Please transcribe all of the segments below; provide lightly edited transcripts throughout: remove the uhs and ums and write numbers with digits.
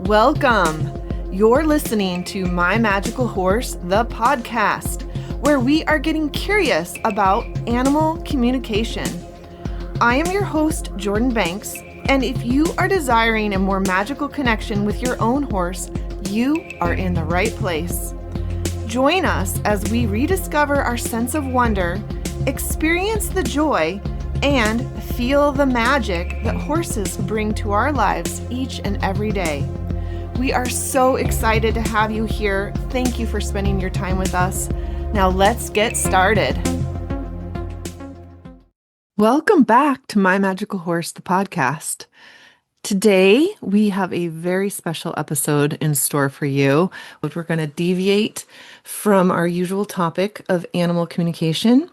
Welcome. You're listening to My Magical Horse, the podcast, where we are getting curious about animal communication. I am your host, Jordan Banks, and if you are desiring a more magical connection with your own horse, you are in the right place. Join us as we rediscover our sense of wonder, experience the joy, and feel the magic that horses bring to our lives each and every day. We are so excited to have you here. Thank you for spending your time with us. Now let's get started. Welcome back to My Magical Horse, the podcast. Today, we have a very special episode in store for you. We're going to deviate from our usual topic of animal communication,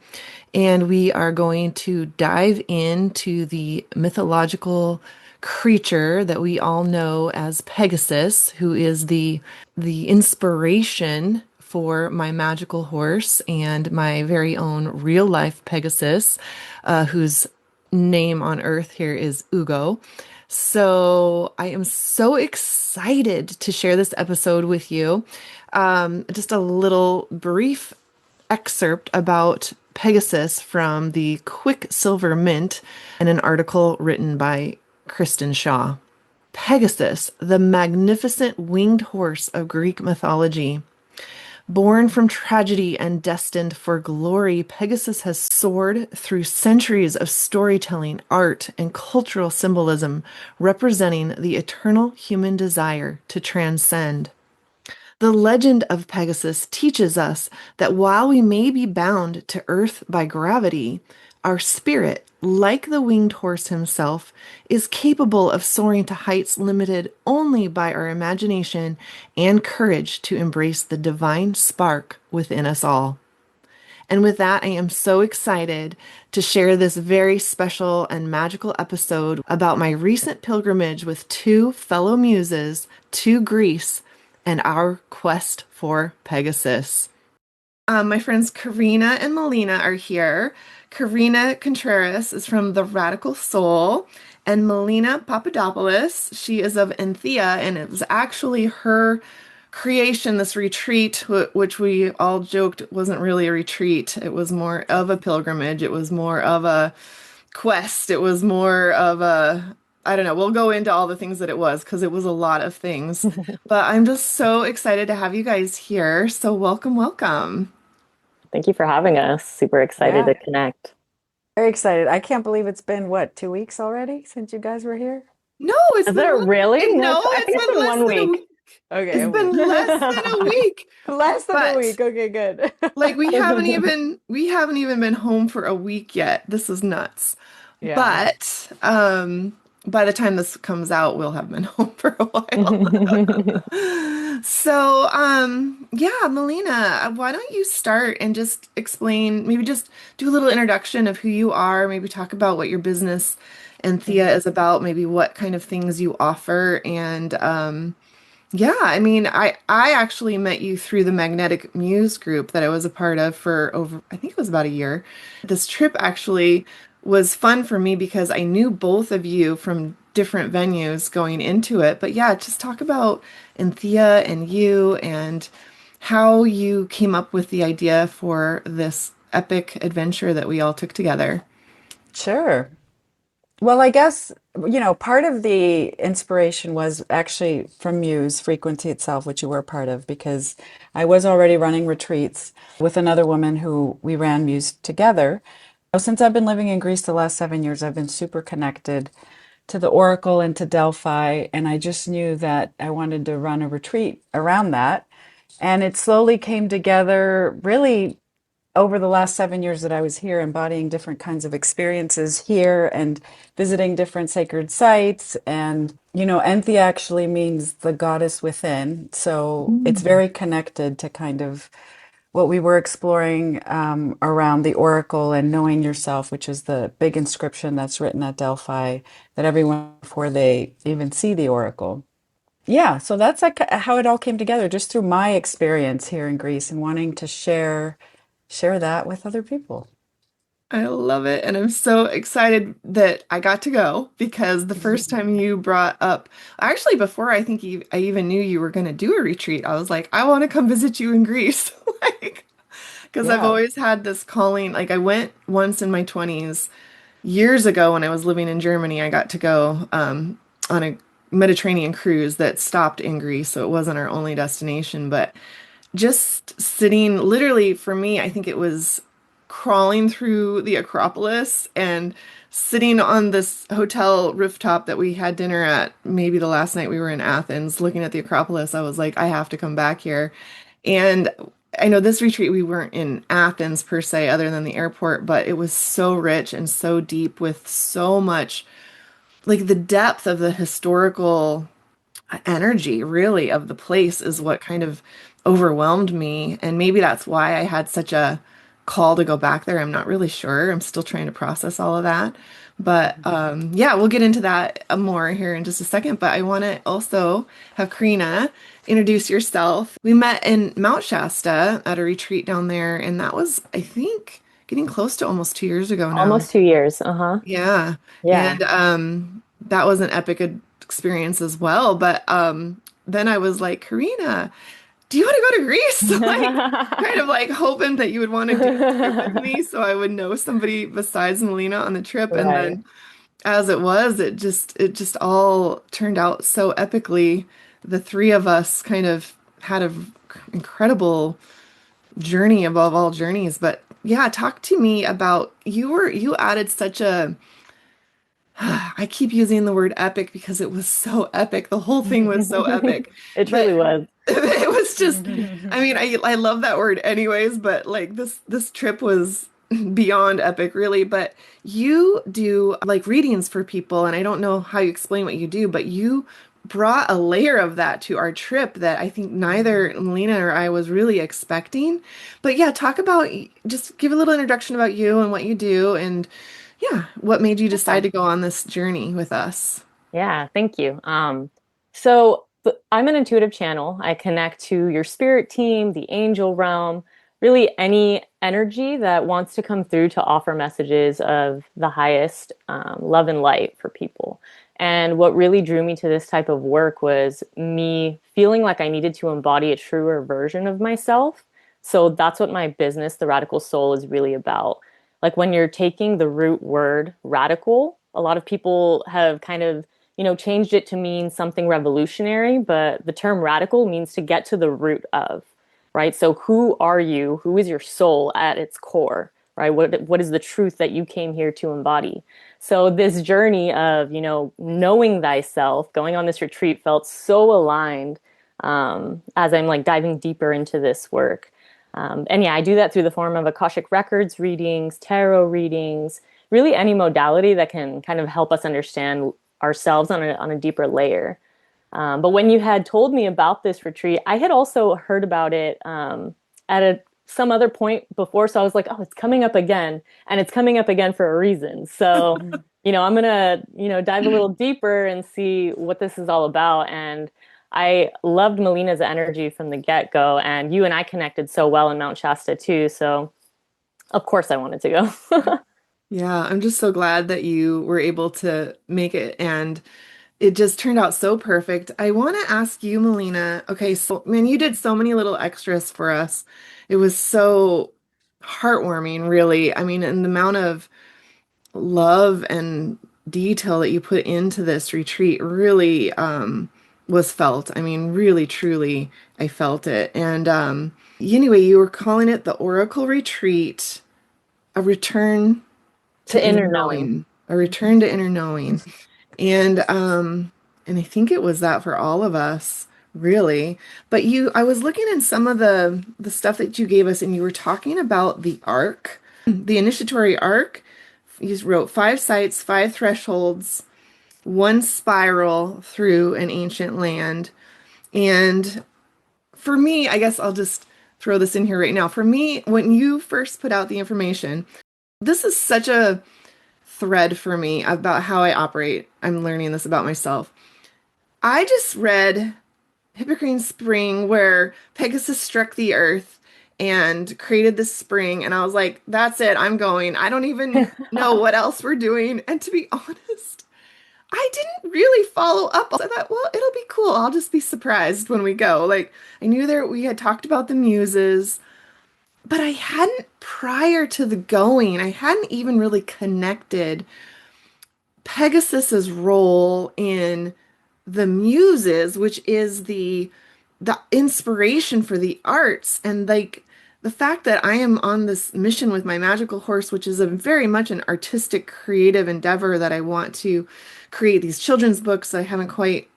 and we are going to dive into the mythological creature that we all know as Pegasus, who is the inspiration for my magical horse and my very own real life Pegasus, whose name on earth here is Ugo. So I am so excited to share this episode with you. Just a little brief excerpt about Pegasus from the Quicksilver Mint in an article written by Kristen Shaw. Pegasus, the magnificent winged horse of Greek mythology. Born from tragedy and destined for glory, Pegasus has soared through centuries of storytelling, art, and cultural symbolism, representing the eternal human desire to transcend. The legend of Pegasus teaches us that while we may be bound to earth by gravity, our spirit, like the winged horse himself, is capable of soaring to heights limited only by our imagination and courage to embrace the divine spark within us all. And with that, I am so excited to share this very special and magical episode about my recent pilgrimage with two fellow muses to Greece and our quest for Pegasus. My friends Karina and Melina are here. Karina Contreras is from The Radical Soul, and Melina Papadopoulos, she is of En.thea, and it was actually her creation, this retreat, which we all joked wasn't really a retreat. It was more of a pilgrimage. It was more of a quest. It was more of a, I don't know, we'll go into all the things that it was because it was a lot of things. But I'm just so excited to have you guys here. So welcome, welcome. Thank you for having us. Super excited Yeah, to connect. very excited. I can't believe it's been, what, 2 weeks already since you guys were here? No, it's Is been it less, really? No, no, I it's think it's been been less one than a week. week. Okay, It's a week. been less than a week. Less than a But week. Okay, good. like we haven't even been home for a week yet. This is nuts. Yeah. But by the time this comes out, we'll have been home for a while. So yeah, Melina, why don't you start and just explain, maybe just do a little introduction of who you are, maybe talk about what your business and Thea Mhm. is about, maybe what kind of things you offer, and yeah, I mean, I actually met you through the Magnetic Muse group that I was a part of for over, I think it was about a year. This trip actually was fun for me because I knew both of you from different venues going into it. But yeah, just talk about Anthea and you and how you came up with the idea for this epic adventure that we all took together. Sure. Well, I guess, part of the inspiration was actually from Muse, Frequency itself, which you were a part of, because I was already running retreats with another woman who we ran Muse together. Since I've been living in Greece the last 7 years, I've been super connected to the Oracle and to Delphi, and I just knew that I wanted to run a retreat around that. And it slowly came together really over the last 7 years that I was here, embodying different kinds of experiences here and visiting different sacred sites. And, En.thea actually means the goddess within. So it's Mm. very connected to kind of what we were exploring around the oracle and knowing yourself, which is the big inscription that's written at Delphi that everyone before they even see the oracle. Yeah, so that's like how it all came together, just through my experience here in Greece and wanting to share that with other people. I love it. And I'm so excited that I got to go because the first time you brought up, actually, before I think I even knew you were going to do a retreat, I was like, I want to come visit you in Greece. Like, because I've Yeah. always had this calling. Like, I went once in my 20s years ago when I was living in Germany. I got to go on a Mediterranean cruise that stopped in Greece. So it wasn't our only destination, but just sitting literally for me, I think it was crawling through the Acropolis and sitting on this hotel rooftop that we had dinner at maybe the last night we were in Athens, looking at the Acropolis. I was like, I have to come back here. And I know this retreat, we weren't in Athens per se, other than the airport, but it was so rich and so deep with so much, like the depth of the historical energy really of the place is what kind of overwhelmed me. And maybe that's why I had such a call to go back there. I'm not really sure. I'm still trying to process all of that. But yeah, we'll get into that more here in just a second. But I want to also have Karina introduce yourself. We met in Mount Shasta at a retreat down there, and that was, I think, getting close to almost 2 years ago now. Almost 2 years. Uh-huh. Yeah. Yeah. And that was an epic experience as well. But then I was like, Karina, do you want to go to Greece? Like kind of like hoping that you would want to do the trip with me so I would know somebody besides Melina on the trip. And Right. then as it was, it just all turned out so epically. The three of us kind of had a incredible journey above all journeys. But yeah, talk to me about you added such a I keep using the word epic because it was so epic. The whole thing was so epic. It truly But was. it was just, I mean, I love that word anyways, but like this trip was beyond epic, really. But you do like readings for people, and I don't know how you explain what you do, but you brought a layer of that to our trip that I think neither Melina or I was really expecting. But yeah, talk about just give a little introduction about you and what you do and yeah, what made you decide Yeah. to go on this journey with us? Yeah, thank you. I'm an intuitive channel. I connect to your spirit team, the angel realm, really any energy that wants to come through to offer messages of the highest love and light for people. And what really drew me to this type of work was me feeling like I needed to embody a truer version of myself. So that's what my business, The Radical Soul, is really about. Like when you're taking the root word radical, a lot of people have kind of changed it to mean something revolutionary, but the term radical means to get to the root of, right? So who are you? Who is your soul at its core, right? What is the truth that you came here to embody? So this journey of, knowing thyself, going on this retreat felt so aligned as I'm like diving deeper into this work. And yeah, I do that through the form of Akashic Records readings, tarot readings, really any modality that can kind of help us understand ourselves on a deeper layer. But when you had told me about this retreat, I had also heard about it some other point before. So I was like, oh, it's coming up again. And it's coming up again for a reason. So, I'm going to, dive a little deeper and see what this is all about. And I loved Melina's energy from the get-go. And you and I connected so well in Mount Shasta too. So, of course, I wanted to go. Yeah, I'm just so glad that you were able to make it and it just turned out so perfect. I want to ask you, Melina. Okay, so man, you did so many little extras for us. It was so heartwarming, really. I mean, and the amount of love and detail that you put into this retreat really was felt. I mean, really, truly, I felt it. And anyway, you were calling it the Oracle Retreat, a return To to inner inner knowing. knowing, a return to inner knowing. And I think it was that for all of us, really. But I was looking in some of the stuff that you gave us, and you were talking about the arc, the initiatory arc. You wrote 5 sites, 5 thresholds, 1 spiral through an ancient land. And for me, I guess I'll just throw this in here right now. For me, when you first put out the information, this is such a thread for me about how I operate. I'm learning this about myself. I just read Hippocrene Spring where Pegasus struck the earth and created this spring. And I was like, that's it, I'm going. I don't even know what else we're doing. And to be honest, I didn't really follow up. I thought, well, it'll be cool. I'll just be surprised when we go. Like, I knew there we had talked about the muses, but I hadn't prior to the going, I hadn't even really connected Pegasus's role in the muses, which is the inspiration for the arts, and like the fact that I am on this mission with my magical horse, which is a very much an artistic creative endeavor that I want to create these children's books. I haven't quite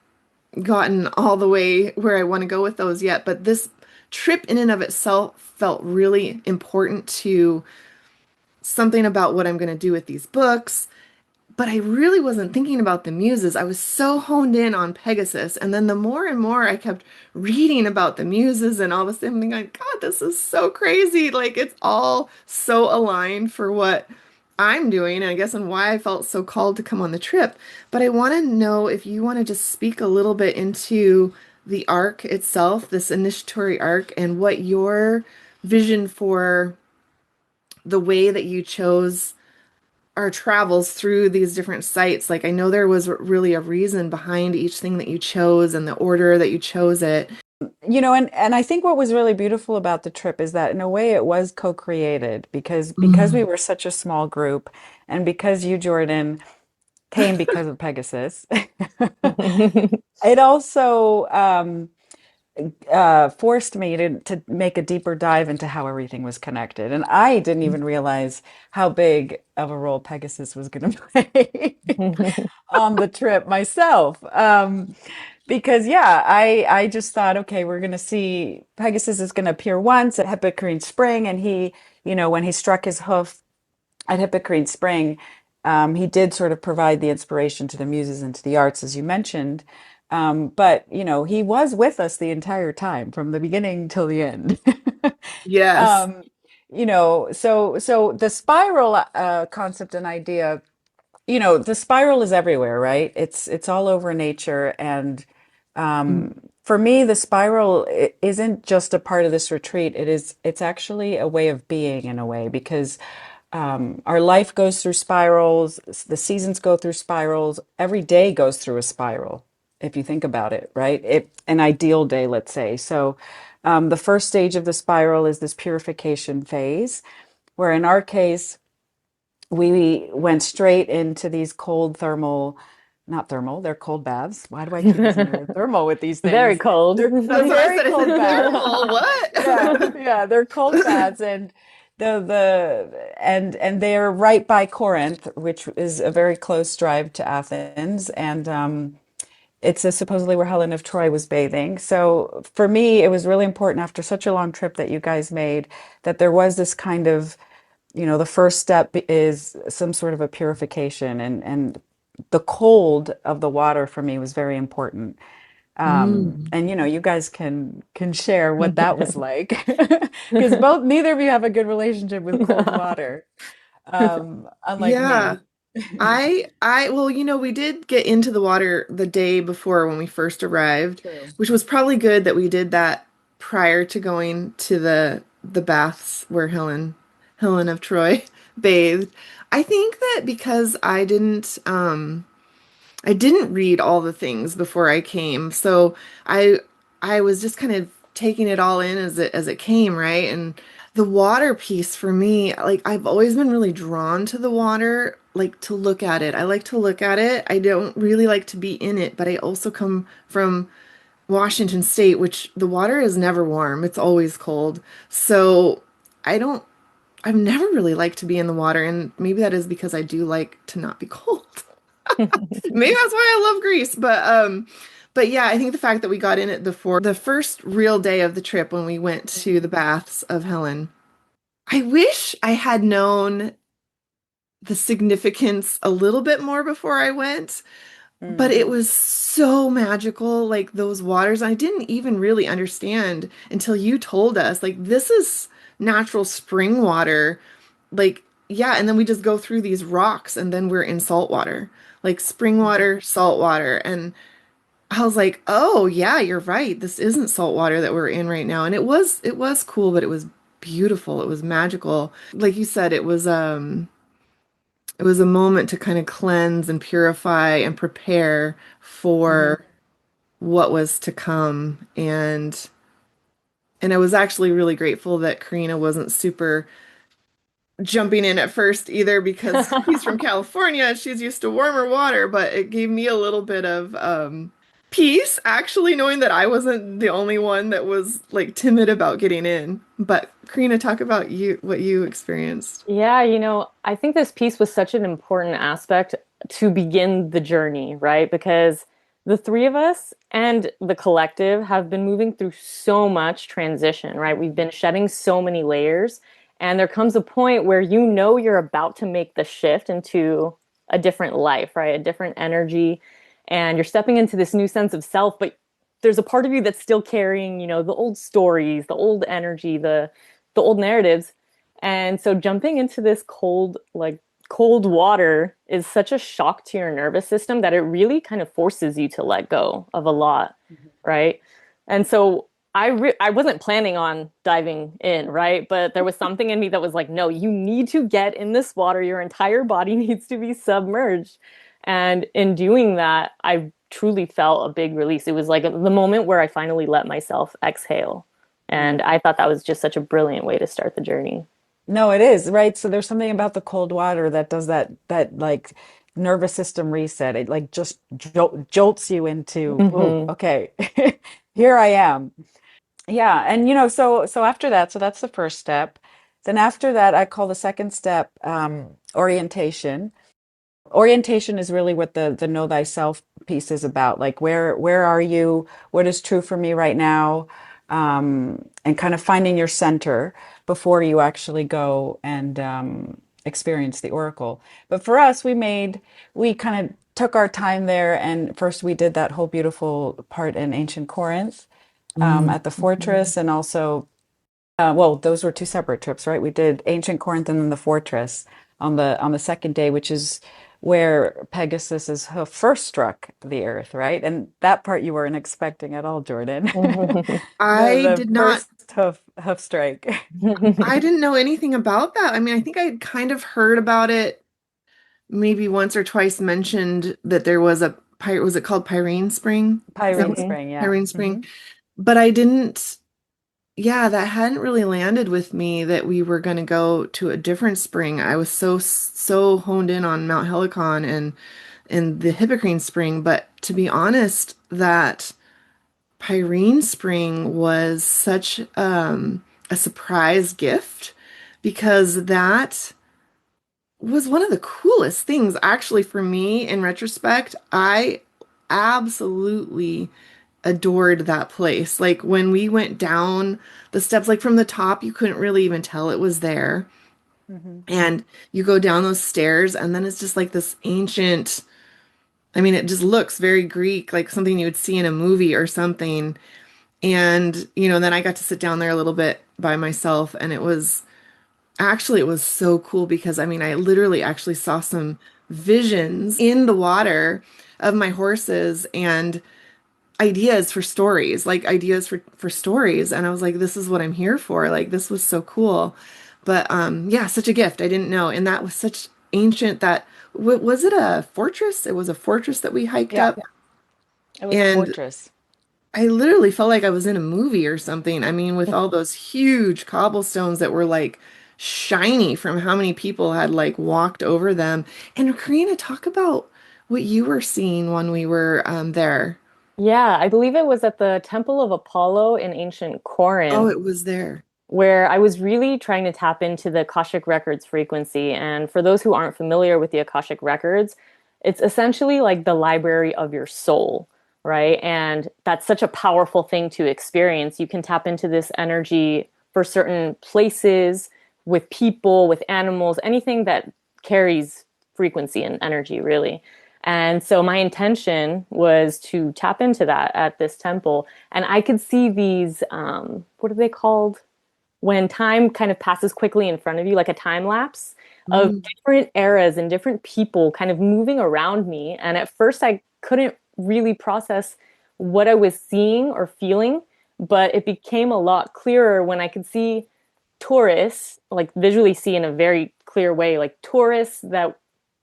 gotten all the way where I want to go with those yet, but this trip in and of itself felt really important to something about what I'm going to do with these books. But I really wasn't thinking about the muses. I was so honed in on Pegasus. And then the more and more I kept reading about the muses and all of a sudden I'm thinking, God, this is so crazy. Like it's all so aligned for what I'm doing, and I guess and why I felt so called to come on the trip. But I want to know if you want to just speak a little bit into the arc itself, this initiatory arc, and what your vision for the way that you chose our travels through these different sites. Like I know there was really a reason behind each thing that you chose and the order that you chose it. And I think what was really beautiful about the trip is that in a way it was co-created because we Mm. were such a small group and because you, Jordan, came because of Pegasus. It also forced me to make a deeper dive into how everything was connected. And I didn't even realize how big of a role Pegasus was going to play on the trip myself. Because yeah, I just thought, okay, we're going to see Pegasus is going to appear once at Hippocrene Spring, and when he struck his hoof at Hippocrene Spring, he did sort of provide the inspiration to the muses and to the arts, as you mentioned. But he was with us the entire time, from the beginning till the end. Yes. Um, so the spiral concept and idea, the spiral is everywhere, right? It's all over nature, and for me, the spiral isn't just a part of this retreat. It's actually a way of being in a way because our life goes through spirals, the seasons go through spirals, every day goes through a spiral, if you think about it, right? An ideal day, let's say. So the first stage of the spiral is this purification phase, where in our case, we went straight into these cold thermal, not thermal, they're cold baths. Why do I keep using the word thermal with these Very things? cold. They're That's what I very said. I cold said baths. thermal. Yeah, What? yeah, they're cold baths, and and they're right by Corinth, which is a very close drive to Athens, and it's supposedly where Helen of Troy was bathing. So for me, it was really important after such a long trip that you guys made that there was this kind of, the first step is some sort of a purification, and the cold of the water for me was very important. Mm. And you guys can share what that was like because both neither of you have a good relationship with cold water, unlike Yeah. me. Well, we did get into the water the day before when we first arrived, True. which was probably good that we did that prior to going to the baths where Helen of Troy bathed. I think that because I didn't read all the things before I came. So I was just kind of taking it all in as it came, right? And the water piece for me, like I've always been really drawn to the water, like to look at it. I like to look at it. I don't really like to be in it, but I also come from Washington State, which the water is never warm. It's always cold. So I don't I've never really liked to be in the water, and maybe that is because I do like to not be cold. Maybe that's why I love Greece. But yeah, I think the fact that we got in it before the first real day of the trip when we went to the baths of Helen. I wish I had known the significance a little bit more before I went, but it Hmm. was so magical, like those waters. I didn't even really understand until you told us, like, this is natural spring water. Like, yeah, and then we just go through these rocks and then we're in salt water, like spring water, salt water. And I was like, oh, yeah, you're right. This isn't salt water that we're in right now. And it was cool, but it was beautiful. It was magical. Like you said, it was a moment to kind of cleanse and purify and prepare Hmm. for what was to come. And I was actually really grateful that Karina wasn't super jumping in at first either because she's from California. She's used to warmer water, but it gave me a little bit of peace actually knowing that I wasn't the only one that was like timid about getting in. But Karina, talk about you, what you experienced. Yeah, I think this piece was such an important aspect to begin the journey, right? Because the three of us and the collective have been moving through so much transition, right? We've been shedding so many layers, and there comes a point where you're about to make the shift into a different life, right? A different energy, and you're stepping into this new sense of self, but there's a part of you that's still carrying, the old stories, the old energy, the old narratives. And so jumping into this cold water is such a shock to your nervous system that it really kind of forces you to let go of a lot, right? And so I wasn't planning on diving in, right? But there was something in me that was like, no, you need to get in this water. Your entire body needs to be submerged. And in doing that, I truly felt a big release. It was like the moment where I finally let myself exhale. And I thought that was just such a brilliant way to start the journey. No, it is, right? So there's something about the cold water that does that like nervous system reset. It like just jolts you into, oh, Hmm. okay, here I am. Yeah, and so after that, so that's the first step. Then after that, I call the second step orientation. Orientation is really what the know thyself piece is about. Like where are you? What is true for me right now? And kind of finding your center before you actually go and experience the oracle. But for us, we kind of took our time there, and first we did that whole beautiful part in ancient Corinth Mm. at the fortress, and also well, those were two separate trips, right? We did ancient Corinth and then the fortress on the second day, which is where Pegasus's hoof first struck the earth, right? And that part you weren't expecting at all, Jordan. I The did not, first hoof strike. I didn't know anything about that. I mean, I think I'd kind of heard about it maybe once or twice mentioned that there was a was it called Pyrene Spring? Is that Pyrene what Hmm. Spring, yeah. Pyrene Spring? Hmm. But I didn't, yeah, that hadn't really landed with me that we were going to go to a different spring. I was so honed in on Mount Helicon and the Hippocrene Spring, but to be honest, that Pyrene Spring was such a surprise gift because that was one of the coolest things actually for me in retrospect. I absolutely adored that place. Like when we went down the steps, like from the top, you couldn't really even tell it was there. Hmm. And you go down those stairs, and then it's just like this ancient, I mean, it just looks very Greek, like something you would see in a movie or something. And, then I got to sit down there a little bit by myself, and it was so cool because I mean, I literally actually saw some visions in the water of my horses and ideas for stories, like ideas for stories. And I was like, this is what I'm here for. Like this was so cool. But yeah, such a gift. I didn't know. And that was such ancient that was it a fortress? It was a fortress that we hiked Yeah, up. it was a And fortress. I literally felt like I was in a movie or something. I mean, with all those huge cobblestones that were like shiny from how many people had like walked over them. And Karina, talk about what you were seeing when we were there. Yeah, I believe it was at the Temple of Apollo in ancient Oh, Corinth, it was there. where I was really trying to tap into the Akashic Records frequency. And for those who aren't familiar with the Akashic Records, it's essentially like the library of your soul, right? And that's such a powerful thing to experience. You can tap into this energy for certain places, with people, with animals, anything that carries frequency and energy, really. And so my intention was to tap into that at this temple. And I could see these, what are they called? When time kind of passes quickly in front of you, like a time lapse of Mm. different eras and different people kind of moving around me. And at first, I couldn't really process what I was seeing or feeling, but it became a lot clearer when I could see tourists, like visually see in a very clear way, like tourists that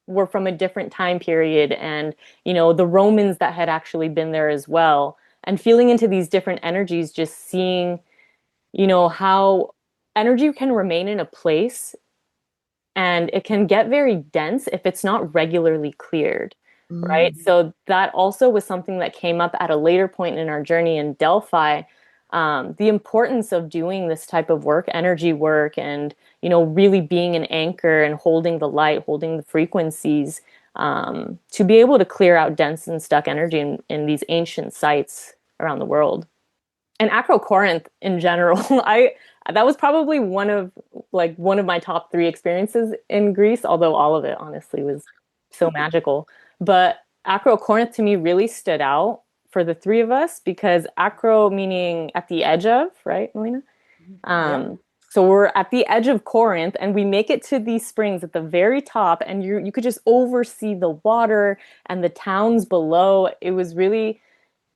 were from a different time period, and the Romans that had actually been there as well, and feeling into these different energies, just seeing how energy can remain in a place and it can get very dense if it's not regularly cleared, right? Mm. So that also was something that came up at a later point in our journey in Delphi. The importance of doing this type of work, energy work, and really being an anchor and holding the light, holding the frequencies, to be able to clear out dense and stuck energy in these ancient sites around the world. And Acro Corinth in general, I that was probably one of my top three experiences in Greece, although all of it honestly was so magical. But Acro Corinth to me really stood out for the three of us because acro meaning at the edge of, right, Melina? Yep. Um, so we're at the edge of Corinth and we make it to these springs at the very top, and you could just oversee the water and the towns below. It was really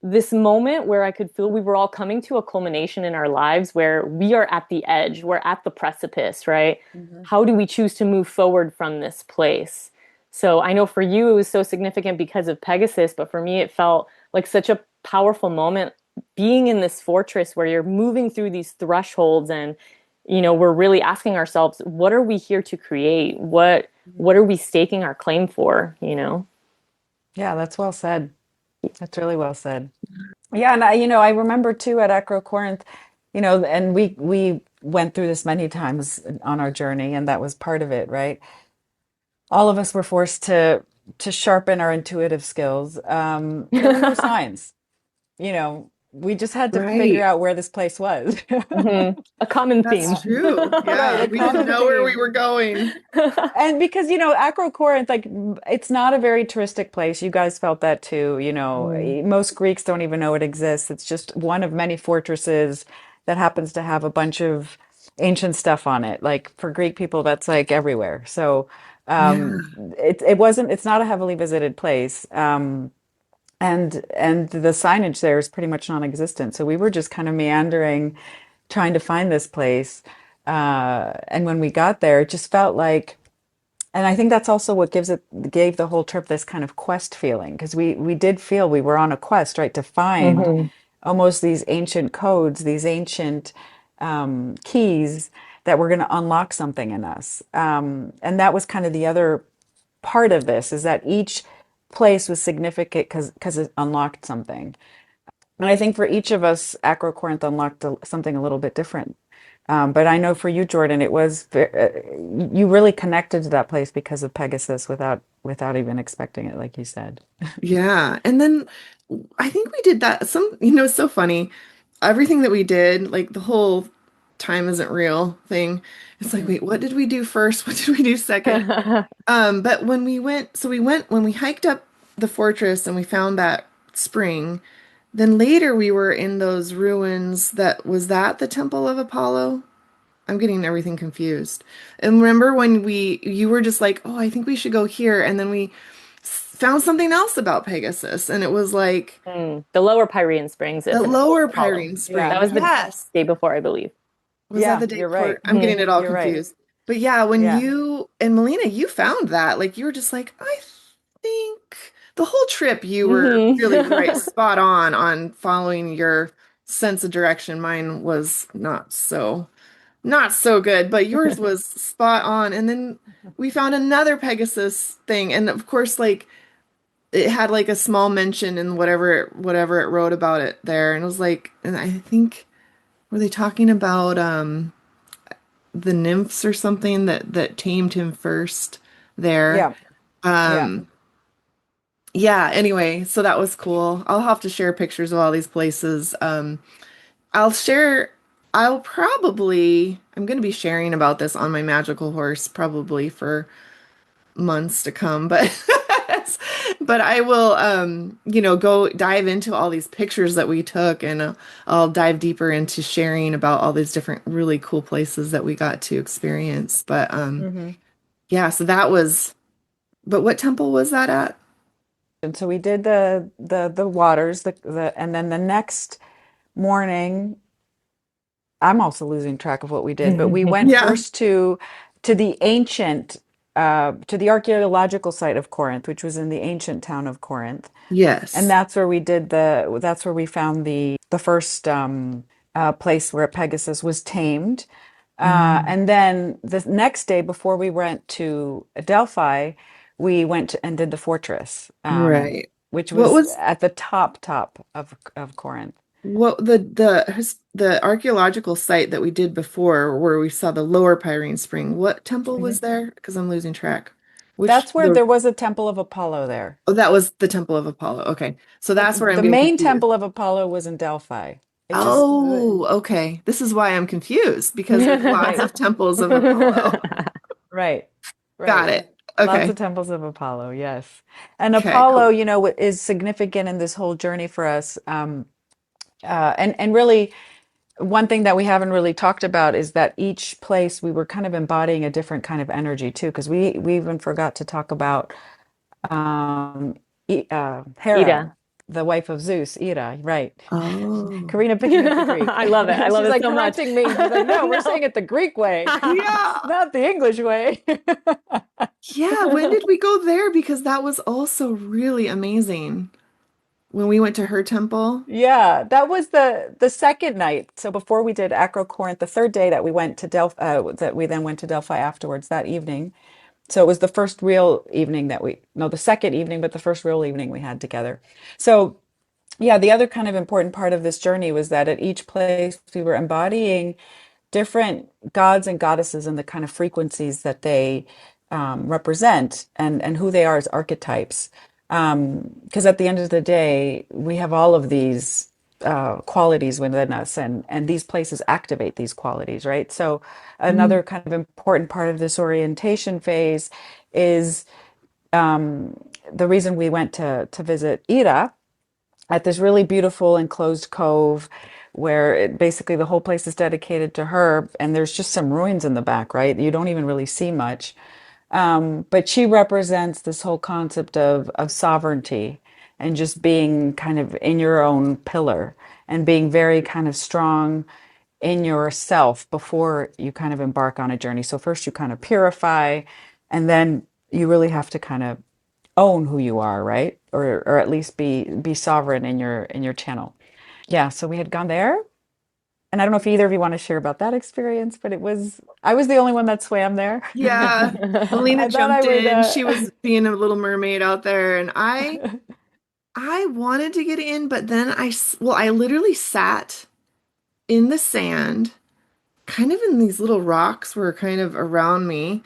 this moment where I could feel we were all coming to a culmination in our lives where we are at the edge, we're at the precipice, right? Hmm. How do we choose to move forward from this place? So I know for you it was so significant because of Pegasus, but for me it felt like such a powerful moment being in this fortress where you're moving through these thresholds, and we're really asking ourselves, what are we here to create? What are we staking our claim for? Yeah, that's well said. That's really well said. Yeah, and I remember too at Acro Corinth, and we went through this many times on our journey, and that was part of it, right? All of us were forced to sharpen our intuitive skills. There were no signs, we just had to figure Right. out where this place was. A common That's theme. true. Right, Yeah. a We didn't common know where we theme. were going. And because, Acro Corinth, like, it's not a very touristic place. You guys felt that too. Mm. Most Greeks don't even know it exists. It's just one of many fortresses that happens to have a bunch of ancient stuff on it. Like for Greek people, that's like everywhere. So, Yeah. it's not a heavily visited place. And the signage there is pretty much non-existent. So we were just kind of meandering, trying to find this place. And when we got there, it just felt like, and I think that's also what gave the whole trip this kind of quest feeling, because we did feel we were on a quest, right, to find Hmm. almost these ancient codes, these ancient keys that were going to unlock something in us. And that was kind of the other part of this, is that each place was significant because it unlocked something. And I think for each of us, Acro Corinth unlocked something a little bit different. But I know for you, Jordan, you really connected to that place because of Pegasus without even expecting it, like you said. Yeah. And then I think we did that. It's so funny. Everything that we did, like the whole time isn't real thing. It's like, Mhm. wait, what did we do first? What did we do second? But when we went, when we hiked up the fortress and we found that spring, then later we were in those ruins was that the Temple of Apollo? I'm getting everything confused. And remember when you were just like, oh, I think we should go here. And then we found something else about Pegasus. And it was like The Lower Pyrenean Springs the at the Temple lower of Apollo. Pyrene That Yeah. Spring. was the Yes. day before, I believe. Was that Yeah, the day you're before? right. I'm getting it all You're right. confused. But yeah, when Yeah. you and Melina, you found that, like you were just like, I think the whole trip you were Hmm. really right, spot on following your sense of direction. Mine was not so good, but yours was spot on. And then we found another Pegasus thing, and of course, like it had like a small mention in whatever it wrote about it there, and it was like, and I think were they talking about the nymphs or something that tamed him first there? Yeah. Yeah. Um, yeah, anyway, so that was cool. I'll have to share pictures of all these places. I'll share, I'm going to be sharing about this on my magical horse probably for months to come, but but I will, go dive into all these pictures that we took, and I'll dive deeper into sharing about all these different really cool places that we got to experience. But Hmm. yeah, but what temple was that at? And so we did the waters, and then the next morning I'm also losing track of what we did, but we went Yeah. first to the ancient to the archaeological site of Corinth, which was in the ancient town of Corinth. And Yes. that's where we found the first place where Pegasus was tamed. Mm, And then the next day, before we went to Delphi, we went and did the fortress, right. which What was was at the top of Corinth. what the archaeological site that we did before where we saw the lower Pyrene Spring? What temple was there? Because I'm losing track. Which That's where the there was a temple of Apollo there. Oh, that was the Temple of Apollo. Okay. So But that's where I'm the getting main confused. temple of Apollo was in Delphi. It just, Oh, okay. This is why I'm confused because there's lots right, of temples of Apollo. right, Got right. it. Lots of Okay. temples of Apollo, yes. And Okay, Apollo, cool. is significant in this whole journey for us. And really, one thing that we haven't really talked about is that each place we were kind of embodying a different kind of energy too, because we even forgot to talk about Hera, Ida. the wife of Zeus, Hera, right? Oh. Karina picking up the Greek. I love it. I love She's it like so much. correcting me. She's like, no, we're No. saying it the Greek way, Yeah. not the English way. Yeah, when did we go there? Because that was also really amazing. When we went to her temple. Yeah, that was the second night. So before we did Acrocorinth, the third day that we went to Delphi, that we then went to Delphi afterwards that evening. So it was the first real evening that we, no, the second evening, but the first real evening we had together. So yeah, the other kind of important part of this journey was that at each place we were embodying different gods and goddesses and the kind of frequencies that they represent and who they are as archetypes. Because at the end of the day, we have all of these qualities within us, and these places activate these qualities, right? So Mm. another kind of important part of this orientation phase is the reason we went to visit Ira at this really beautiful enclosed cove where basically the whole place is dedicated to her, and there's just some ruins in the back, right? You don't even really see much. But she represents this whole concept of sovereignty and just being kind of in your own pillar and being very kind of strong in yourself before you kind of embark on a journey. So first you kind of purify, and then you really have to kind of own who you are, right? Or at least be sovereign in your channel. Yeah, so we had gone there. And I don't know if either of you want to share about that experience, but I was the only one that swam there. Yeah. Melina I thought I jumped would in. She was being a little mermaid out there, and I wanted to get in, but then I literally sat in the sand, kind of in these little rocks were kind of around me.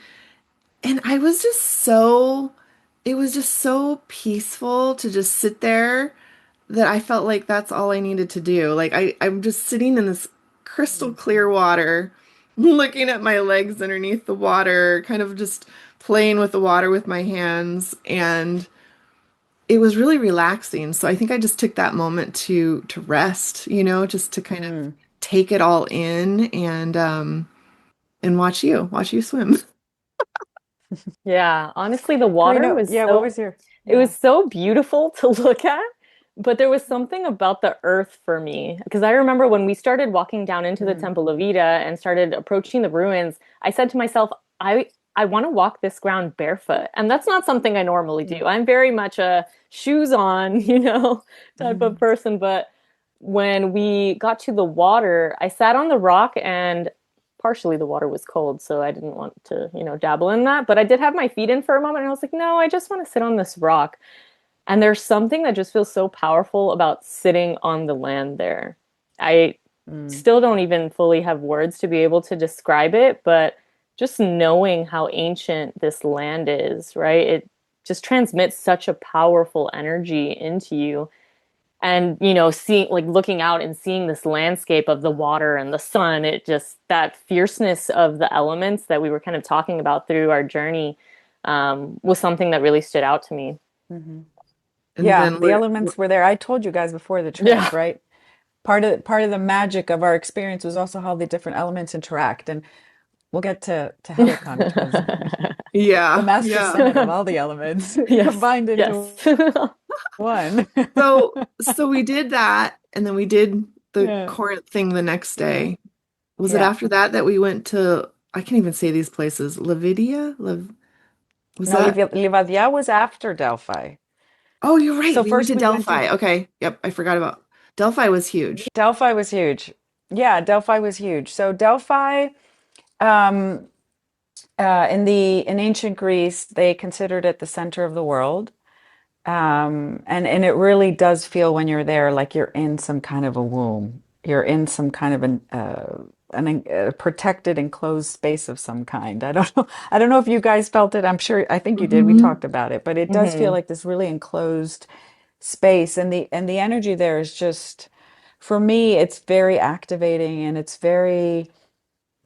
And I was just so, it was just so peaceful to just sit there that I felt like that's all I needed to do. Like I'm just sitting in this crystal clear water, looking at my legs underneath the water, kind of just playing with the water with my hands. And it was really relaxing. So I think I just took that moment to rest, just to kind of Mm. take it all in and watch you swim. Yeah, honestly, the water Karina, was yeah, what was your it yeah. was so beautiful to look at, but there was something about the earth for me. Because I remember when we started walking down into the Mm. Temple of Ida and started approaching the ruins, I said to myself, I want to walk this ground barefoot. And that's not something I normally do. I'm very much a shoes on, type of Mm. person. But when we got to the water, I sat on the rock and partially the water was cold, so I didn't want to, dabble in that. But I did have my feet in for a moment and I was like, no, I just want to sit on this rock. And there's something that just feels so powerful about sitting on the land there. I Mm. still don't even fully have words to be able to describe it, but just knowing how ancient this land is, right? It just transmits such a powerful energy into you. And, seeing, like, looking out and seeing this landscape of the water and the sun, it just, that fierceness of the elements that we were kind of talking about through our journey, was something that really stood out to me. Hmm. And Yeah, then the elements were there. I told you guys before the trip, Yeah. right? Part of the magic of our experience was also how the different elements interact. And we'll get to Helicon, which was the yeah, master yeah. summit of all the elements Yes. combined into Yes. one. So we did that, and then we did the Yeah. Corinth thing the next day. Was it Yeah. after that that we went to, I can't even say these places. Lavidia? Was No, that? Livadia was after Delphi. Oh, you're right. So We went first to we went to Delphi. Okay. Yep. I forgot about Delphi was huge. Delphi was huge. Yeah, Delphi was huge. So Delphi, um, in ancient Greece, they considered it the center of the world. And it really does feel when you're there like you're in some kind of a womb. You're in some kind of a protected enclosed space of some kind. I don't know. I don't know if you guys felt it. I'm sure. I think you did. We Hmm. talked about it, but it does feel Hmm. like this really enclosed space, and the energy there is just, for me, it's very activating, and it's very,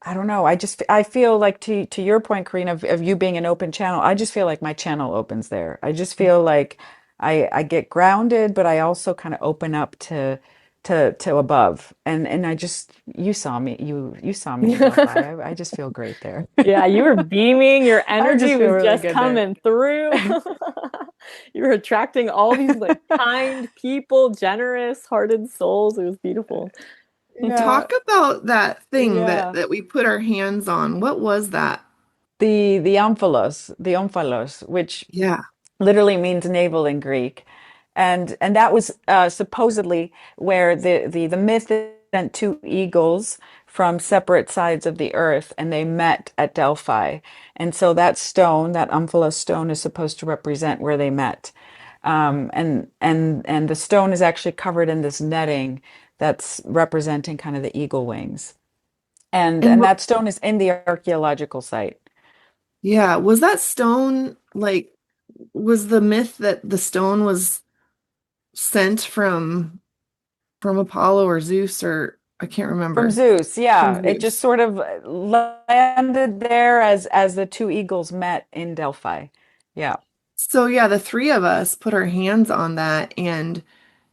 I don't know. I feel like, to your point, Karina, of you being an open channel. I just feel like my channel opens there. I just feel like I get grounded, but I also kind of open up to above. And I just, you saw me in Delphi. I just feel great there. Yeah, you were beaming. Your I energy just feel was really just good there. coming through. You were attracting all these like kind people, generous hearted souls. It was beautiful. Yeah, Talk about that thing that yeah. that we put our hands on. What was that? The omphalos, which Yeah. literally means navel in Greek, and that was supposedly where the myth sent two eagles from separate sides of the earth, and they met at Delphi, and so that stone, that omphalos stone, is supposed to represent where they met, and the stone is actually covered in this netting that's representing kind of the eagle wings, and And and what, that stone is in the archaeological site. yeah, was that stone like was the myth that the stone was sent from Apollo or Zeus or I can't From remember. Zeus, From yeah. It just Zeus. sort of landed there as the two eagles met in Delphi. Yeah. So yeah, the three of us put our hands on that and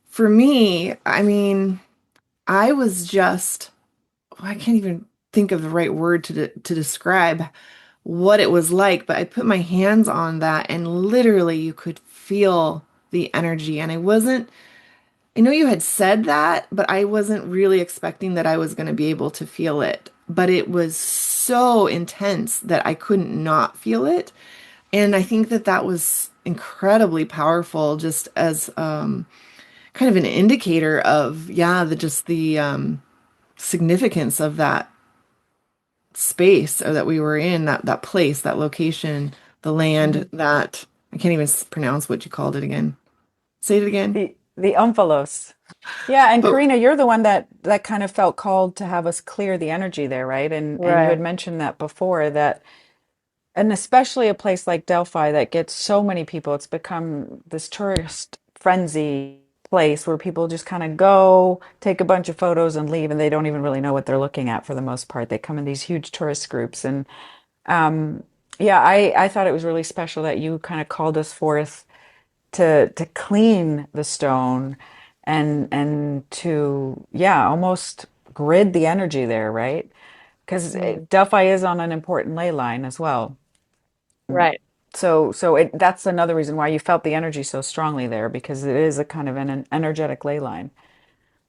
for me, I mean, I was just I can't even think of the right word to describe what it was like, but I put my hands on that and literally you could feel the energy. And I know you had said that, but I wasn't really expecting that I was going to be able to feel it. But it was so intense that I couldn't not feel it. And I think that that was incredibly powerful just as kind of an indicator of, yeah, the significance of that space or that we were in, that place, that location, the land Mhm. that I can't even pronounce what you called it again. Say it again. The omphalos. Yeah, and But Karina, you're the one that kind of felt called to have us clear the energy there, right? And you had Right. mentioned that before, that, and especially a place like Delphi that gets so many people, it's become this tourist frenzy place where people just kind of go, take a bunch of photos and leave, and they don't even really know what they're looking at for the most part. They come in these huge tourist groups. And um, yeah, I thought it was really special that you kind of called us forth to clean the stone, and to, yeah, almost grid the energy there, right? Because Mm. Delphi is on an important ley line as well. Right. That's another reason why you felt the energy so strongly there, because it is a kind of an energetic ley line.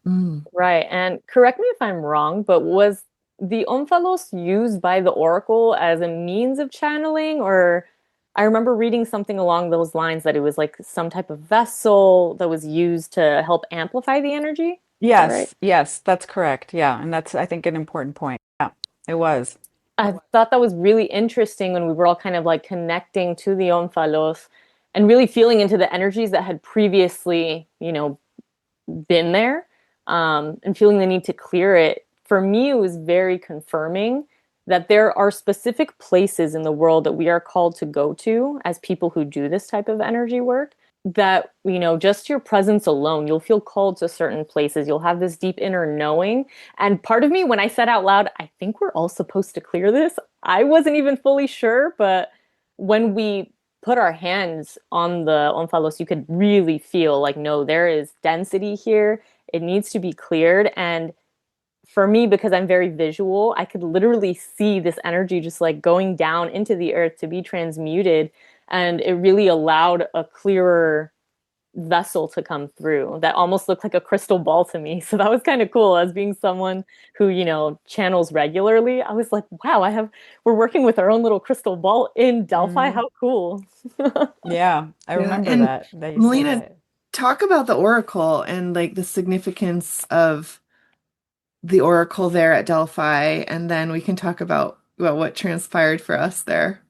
mm, Right. And correct me if I'm wrong, but was the omphalos used by the oracle as a means of channeling? Or I remember reading something along those lines that it was like some type of vessel that was used to help amplify the energy. Is that right? Yes, yes, that's correct. Yeah, and that's, I think, an important point. Yeah, it was. I thought that was really interesting when we were all kind of like connecting to the omphalos and really feeling into the energies that had previously, been there, and feeling the need to clear it. For me, it was very confirming that there are specific places in the world that we are called to go to as people who do this type of energy work. That, just your presence alone, you'll feel called to certain places. You'll have this deep inner knowing. And part of me, when I said out loud, I think we're all supposed to clear this, I wasn't even fully sure. But when we put our hands on the omphalos, you could really feel like, no, there is density here. It needs to be cleared. And for me, because I'm very visual, I could literally see this energy just like going down into the earth to be transmuted. And it really allowed a clearer vessel to come through that almost looked like a crystal ball to me. So that was kind of cool as being someone who, channels regularly. I was like, wow, we're working with our own little crystal ball in Delphi. Mm. How cool. Yeah, I Yeah. remember And that you said Melina, that. talk about the oracle and like the significance of the oracle there at Delphi, and then we can talk about what transpired for us there.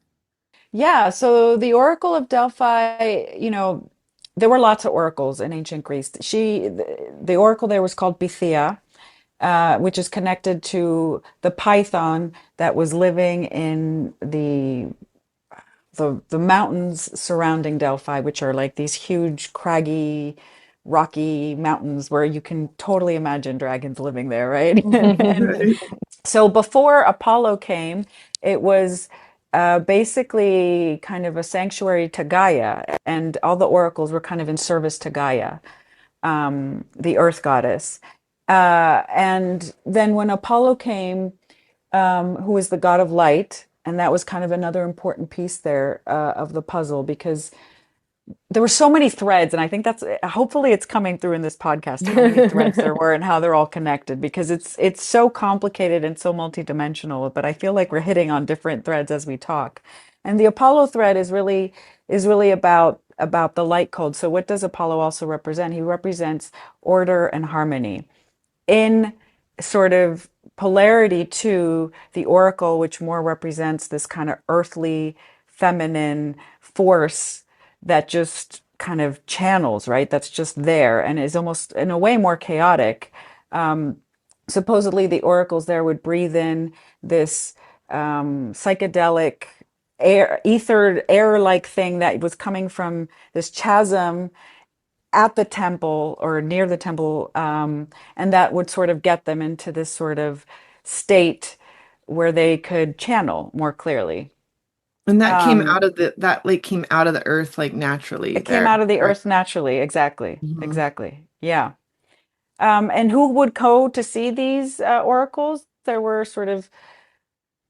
Yeah, so the Oracle of Delphi, there were lots of oracles in ancient Greece. The oracle there was called Bethea, which is connected to the python that was living in the mountains surrounding Delphi, which are like these huge, craggy, rocky mountains where you can totally imagine dragons living there, right? And Right. so before Apollo came, it was basically kind of a sanctuary to Gaia, and all the oracles were kind of in service to Gaia, the earth goddess. And then when Apollo came, who was the god of light, and that was kind of another important piece there of the puzzle because there were so many threads, and I think that's hopefully it's coming through in this podcast how many threads there were and how they're all connected because it's so complicated and so multidimensional, but I feel like we're hitting on different threads as we talk. And the Apollo thread is really about the light code. So what does Apollo also represent? He represents order and harmony in sort of polarity to the oracle, which more represents this kind of earthly, feminine force that just kind of channels, right? That's just there and is almost in a way more chaotic. Supposedly, the oracles there would breathe in this psychedelic air, ether, air-like thing that was coming from this chasm at the temple or near the temple, and that would sort of get them into this sort of state where they could channel more clearly. And that came Um, out of that like came out of the earth like naturally it came there, out of the right? earth naturally. Exactly. Mhm. Exactly. Yeah. And who would go to see these oracles? There were sort of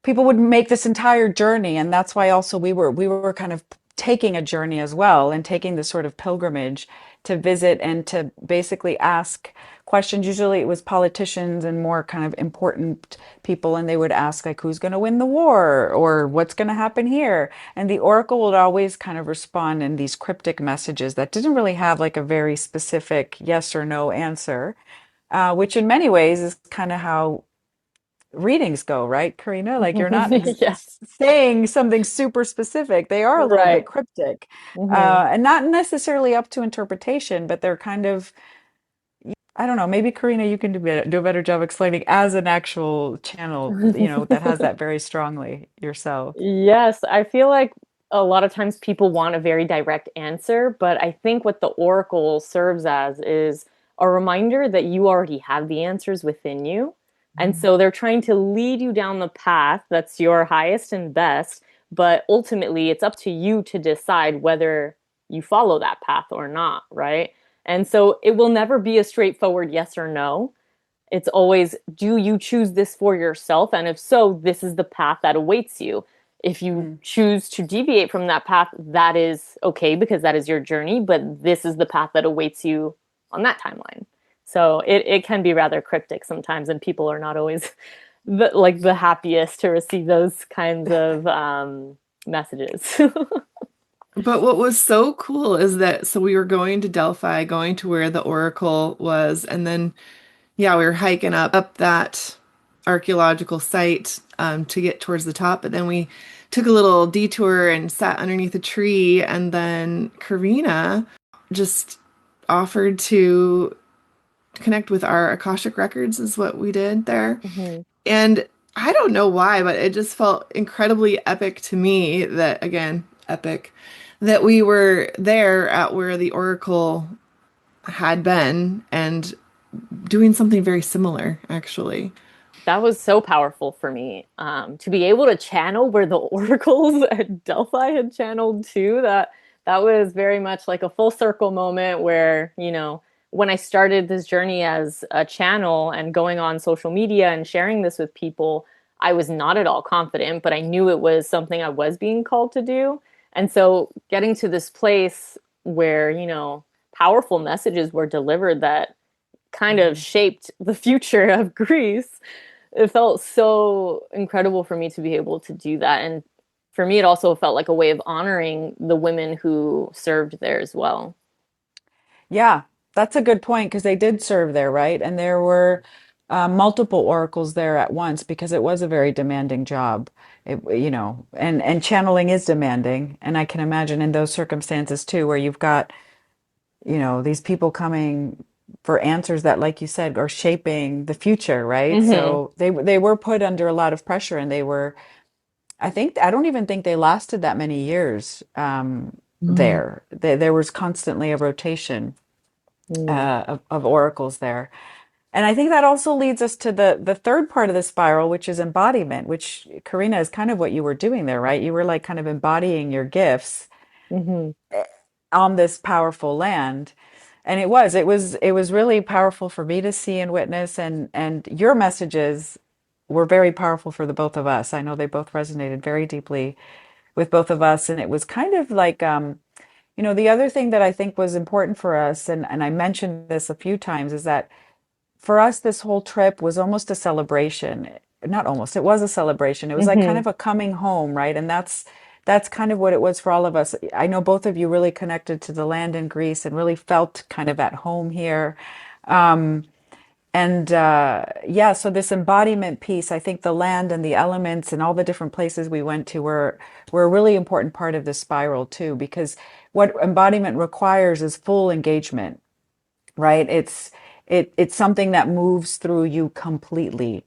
people would make this entire journey, and that's why also we were kind of taking a journey as well and taking this sort of pilgrimage to visit and to basically ask questions. Usually it was politicians and more kind of important people, and they would ask like who's going to win the war or what's going to happen here, and the oracle would always kind of respond in these cryptic messages that didn't really have like a very specific yes or no answer, which in many ways is kind of how readings go, right, Karina? Like you're not Yes. saying something super specific. They are a little bit Right. cryptic, Hmm. and not necessarily up to interpretation, but they're kind of, I don't know, maybe Karina, you can do a better job explaining as an actual channel, that has that very strongly yourself. Yes, I feel like a lot of times people want a very direct answer, but I think what the oracle serves as is a reminder that you already have the answers within you. And Mm. so they're trying to lead you down the path that's your highest and best, but ultimately it's up to you to decide whether you follow that path or not, right? And so it will never be a straightforward yes or no. It's always, do you choose this for yourself? And if so, this is the path that awaits you. If you Mm. choose to deviate from that path, that is okay because that is your journey, but this is the path that awaits you on that timeline. So it can be rather cryptic sometimes, and people are not always the happiest to receive those kinds of messages. But what was so cool is that so we were going to Delphi, going to where the oracle was, and then yeah, we were hiking up that archaeological site to get towards the top, but then we took a little detour and sat underneath a tree, and then Karina just offered to connect with our Akashic records is what we did there. Mhm. And I don't know why, but it just felt incredibly epic to me that, again, epic, that we were there at where the Oracle had been and doing something very similar, actually. That was so powerful for me, to be able to channel where the oracles at Delphi had channeled too. That was very much like a full circle moment where, when I started this journey as a channel and going on social media and sharing this with people, I was not at all confident, but I knew it was something I was being called to do. And so getting to this place where, powerful messages were delivered that kind of Mhm. shaped the future of Greece. It felt so incredible for me to be able to do that. And for me, it also felt like a way of honoring the women who served there as well. Yeah, that's a good point because they did serve there, right? And there were multiple oracles there at once because it was a very demanding job. And channeling is demanding, and I can imagine in those circumstances too, where you've got, these people coming for answers that, like you said, are shaping the future, right? Hmm. So they were put under a lot of pressure, and they were. I don't even think they lasted that many years Mm. there. There was constantly a rotation Mm. of oracles there. And I think that also leads us to the third part of the spiral, which is embodiment, which Karina is kind of what you were doing there, right? You were like kind of embodying your gifts Hmm. on this powerful land. And it was really powerful for me to see and witness, and your messages were very powerful for the both of us. I know they both resonated very deeply with both of us. And it was kind of like the other thing that I think was important for us, and I mentioned this a few times, is that for us, this whole trip was almost a celebration. Not almost, it was a celebration. It was like kind Hmm. of a coming home, right? And that's kind of what it was for all of us. I know both of you really connected to the land in Greece and really felt kind of at home here. And yeah, so this embodiment piece, I think the land and the elements and all the different places we went to were a really important part of the spiral too, because what embodiment requires is full engagement, right? It's something that moves through you completely.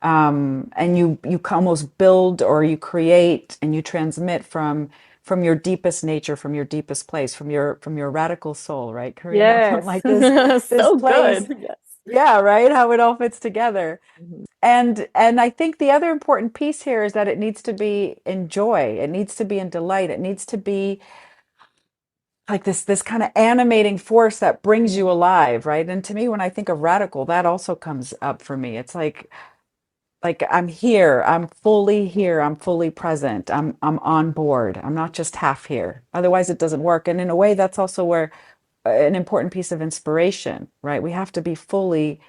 And you almost build or you create and you transmit from your deepest nature, from your deepest place, from your radical soul, right, Karina? From Yes. like this So place. good. Yes. Yeah, right? How it all fits together. Mhm. And I think the other important piece here is that it needs to be in joy. It needs to be in delight. It needs to be like this kind of animating force that brings you alive, right? And to me, when I think of radical, that also comes up for me. It's like I'm here, I'm fully here, I'm fully present, I'm on board. I'm not just half here. Otherwise, it doesn't work. And in a way, that's also where an important piece of inspiration, right? We have to be fully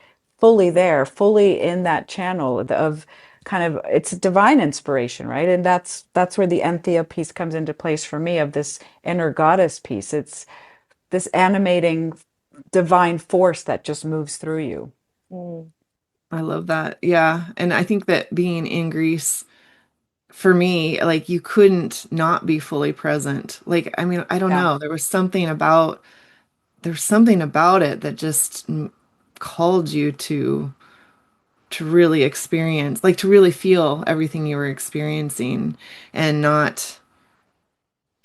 there, fully in that channel of kind of it's divine inspiration, right? And that's where the En.thea piece comes into place for me of this inner goddess piece. It's this animating divine force that just moves through you. Mm. I love that. Yeah. And I think that being in Greece, for me, like you couldn't not be fully present. Like, I mean, I don't Yeah. know. There's something about it that just called you to really experience, like to really feel everything you were experiencing and not,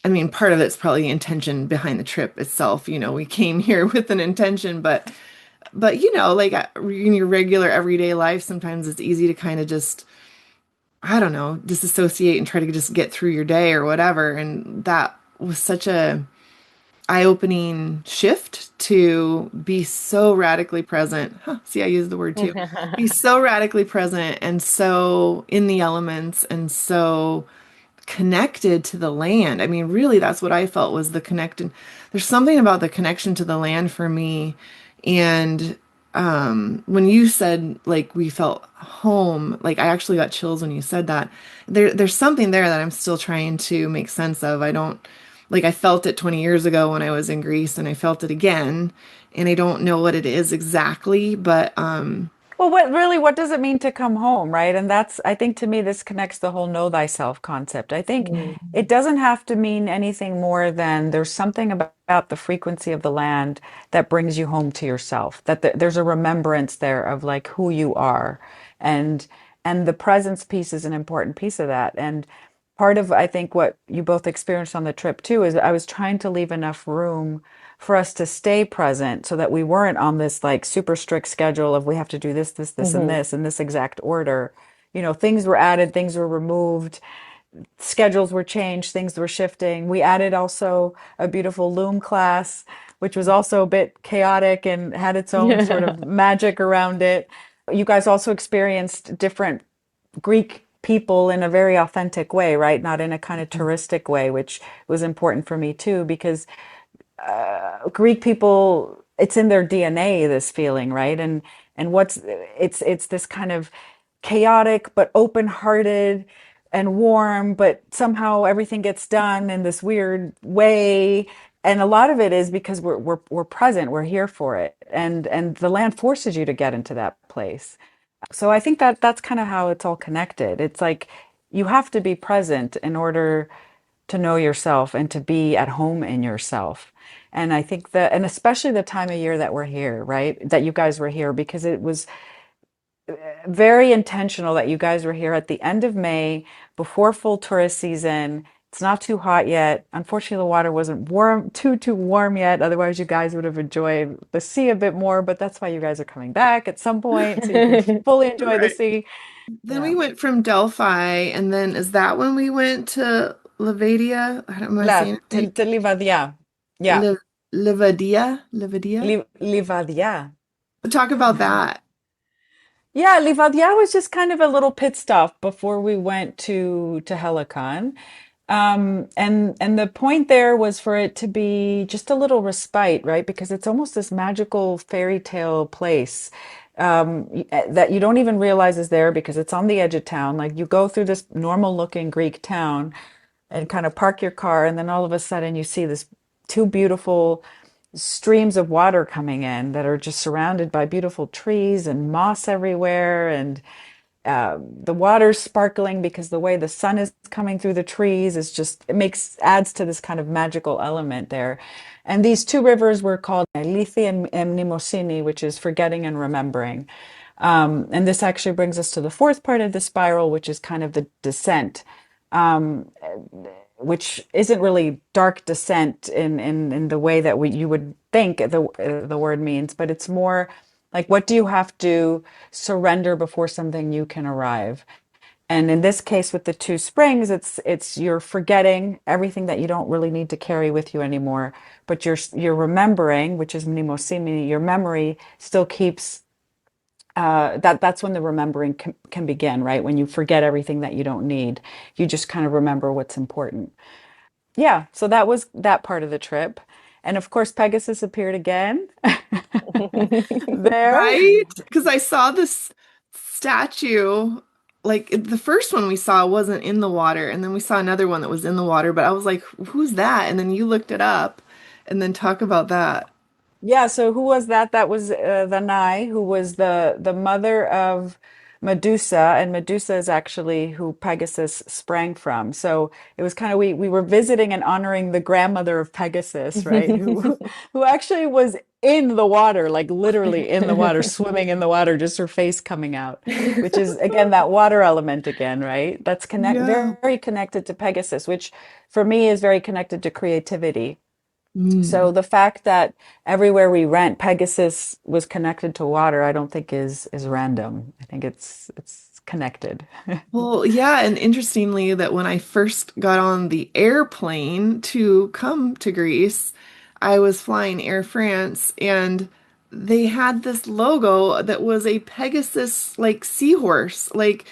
I mean, part of it's probably the intention behind the trip itself. We came here with an intention, but like in your regular everyday life, sometimes it's easy to kind of just, I don't know, disassociate and try to just get through your day or whatever. And that was such a eye-opening shift to be so radically present. Huh, see, I used the word too. Be so radically present and so in the elements and so connected to the land. I mean, really, that's what I felt was the connecting. There's something about the connection to the land for me. And when you said like we felt home, like I actually got chills when you said that. There's something there that I'm still trying to make sense of. I don't like I felt it 20 years ago when I was in Greece and I felt it again. And I don't know what it is exactly, but Well, what does it mean to come home, right? And I think to me, this connects the whole know thyself concept. I think Mm. it doesn't have to mean anything more than there's something about the frequency of the land that brings you home to yourself, that there's a remembrance there of like who you are. And and the presence piece is an important piece of that. And part of, I think, what you both experienced on the trip too is I was trying to leave enough room for us to stay present so that we weren't on this like super strict schedule of we have to do this, and Mhm. this in this exact order. Things were added, things were removed, schedules were changed, things were shifting. We added also a beautiful loom class, which was also a bit chaotic and had its own sort Yeah. of magic around it. You guys also experienced different Greek people in a very authentic way, right? Not in a kind of touristic way, which was important for me too, because Greek people, it's in their DNA, this feeling, right? And it's this kind of chaotic but open-hearted and warm, but somehow everything gets done in this weird way. And a lot of it is because we're present, we're here for it, and the land forces you to get into that place. So I think that that's kind of how it's all connected. It's like you have to be present in order to know yourself and to be at home in yourself. And I think that, and especially the time of year that we're here, right? That you guys were here, because it was very intentional that you guys were here at the end of May, before full tourist season. It's not too hot yet. Unfortunately, the water wasn't too warm yet. Otherwise, you guys would have enjoyed the sea a bit more. But that's why you guys are coming back at some point, so you can fully enjoy the Right. sea. Then Yeah. we went from Delphi, and then is that when we went to Levadia? I don't, am I Là, saying it right? te Livadia. Yeah. Livadia? Livadia? Livadia. Talk about that. Yeah, Livadia was just kind of a little pit stop before we went to Helicon. And the point there was for it to be just a little respite, right? Because it's almost this magical fairy tale place that you don't even realize is there because it's on the edge of town. Like you go through this normal looking Greek town and kind of park your car, and then all of a sudden you see this two beautiful streams of water coming in that are just surrounded by beautiful trees and moss everywhere, and the water's sparkling because the way the sun is coming through the trees is just, it makes, adds to this kind of magical element there. And these two rivers were called Lithi and Mnemosyne, which is forgetting and remembering. And this actually brings us to the fourth part of the spiral, which is kind of the descent, which isn't really dark descent in the way that you would think the word means, but it's more like, what do you have to surrender before something new can arrive? And in this case, with the two springs, it's you're forgetting everything that you don't really need to carry with you anymore, but you're remembering, which is mnemosyne. Your memory still keeps that's when the remembering can begin, right? When you forget everything that you don't need, you just kind of remember what's important. Yeah, so that was that part of the trip. And of course, Pegasus appeared again there. Right? Because I saw this statue, like the first one we saw wasn't in the water, and then we saw another one that was in the water, but I was like, who's that? And then you looked it up, and then talk about that. Yeah, so who was that? That was the Nai, who was the mother of Medusa, and Medusa is actually who Pegasus sprang from. So it was kind of, we were visiting and honoring the grandmother of Pegasus, right? Who actually was in the water, like literally in the water, swimming in the water, just her face coming out, which is again that water element again, right? That's Yeah. very connected to Pegasus, which for me is very connected to creativity. So Mm. the fact that everywhere we went, Pegasus was connected to water, I don't think is random. I think it's connected. Well, yeah, and interestingly, that when I first got on the airplane to come to Greece, I was flying Air France, and they had this logo that was a Pegasus like seahorse. Like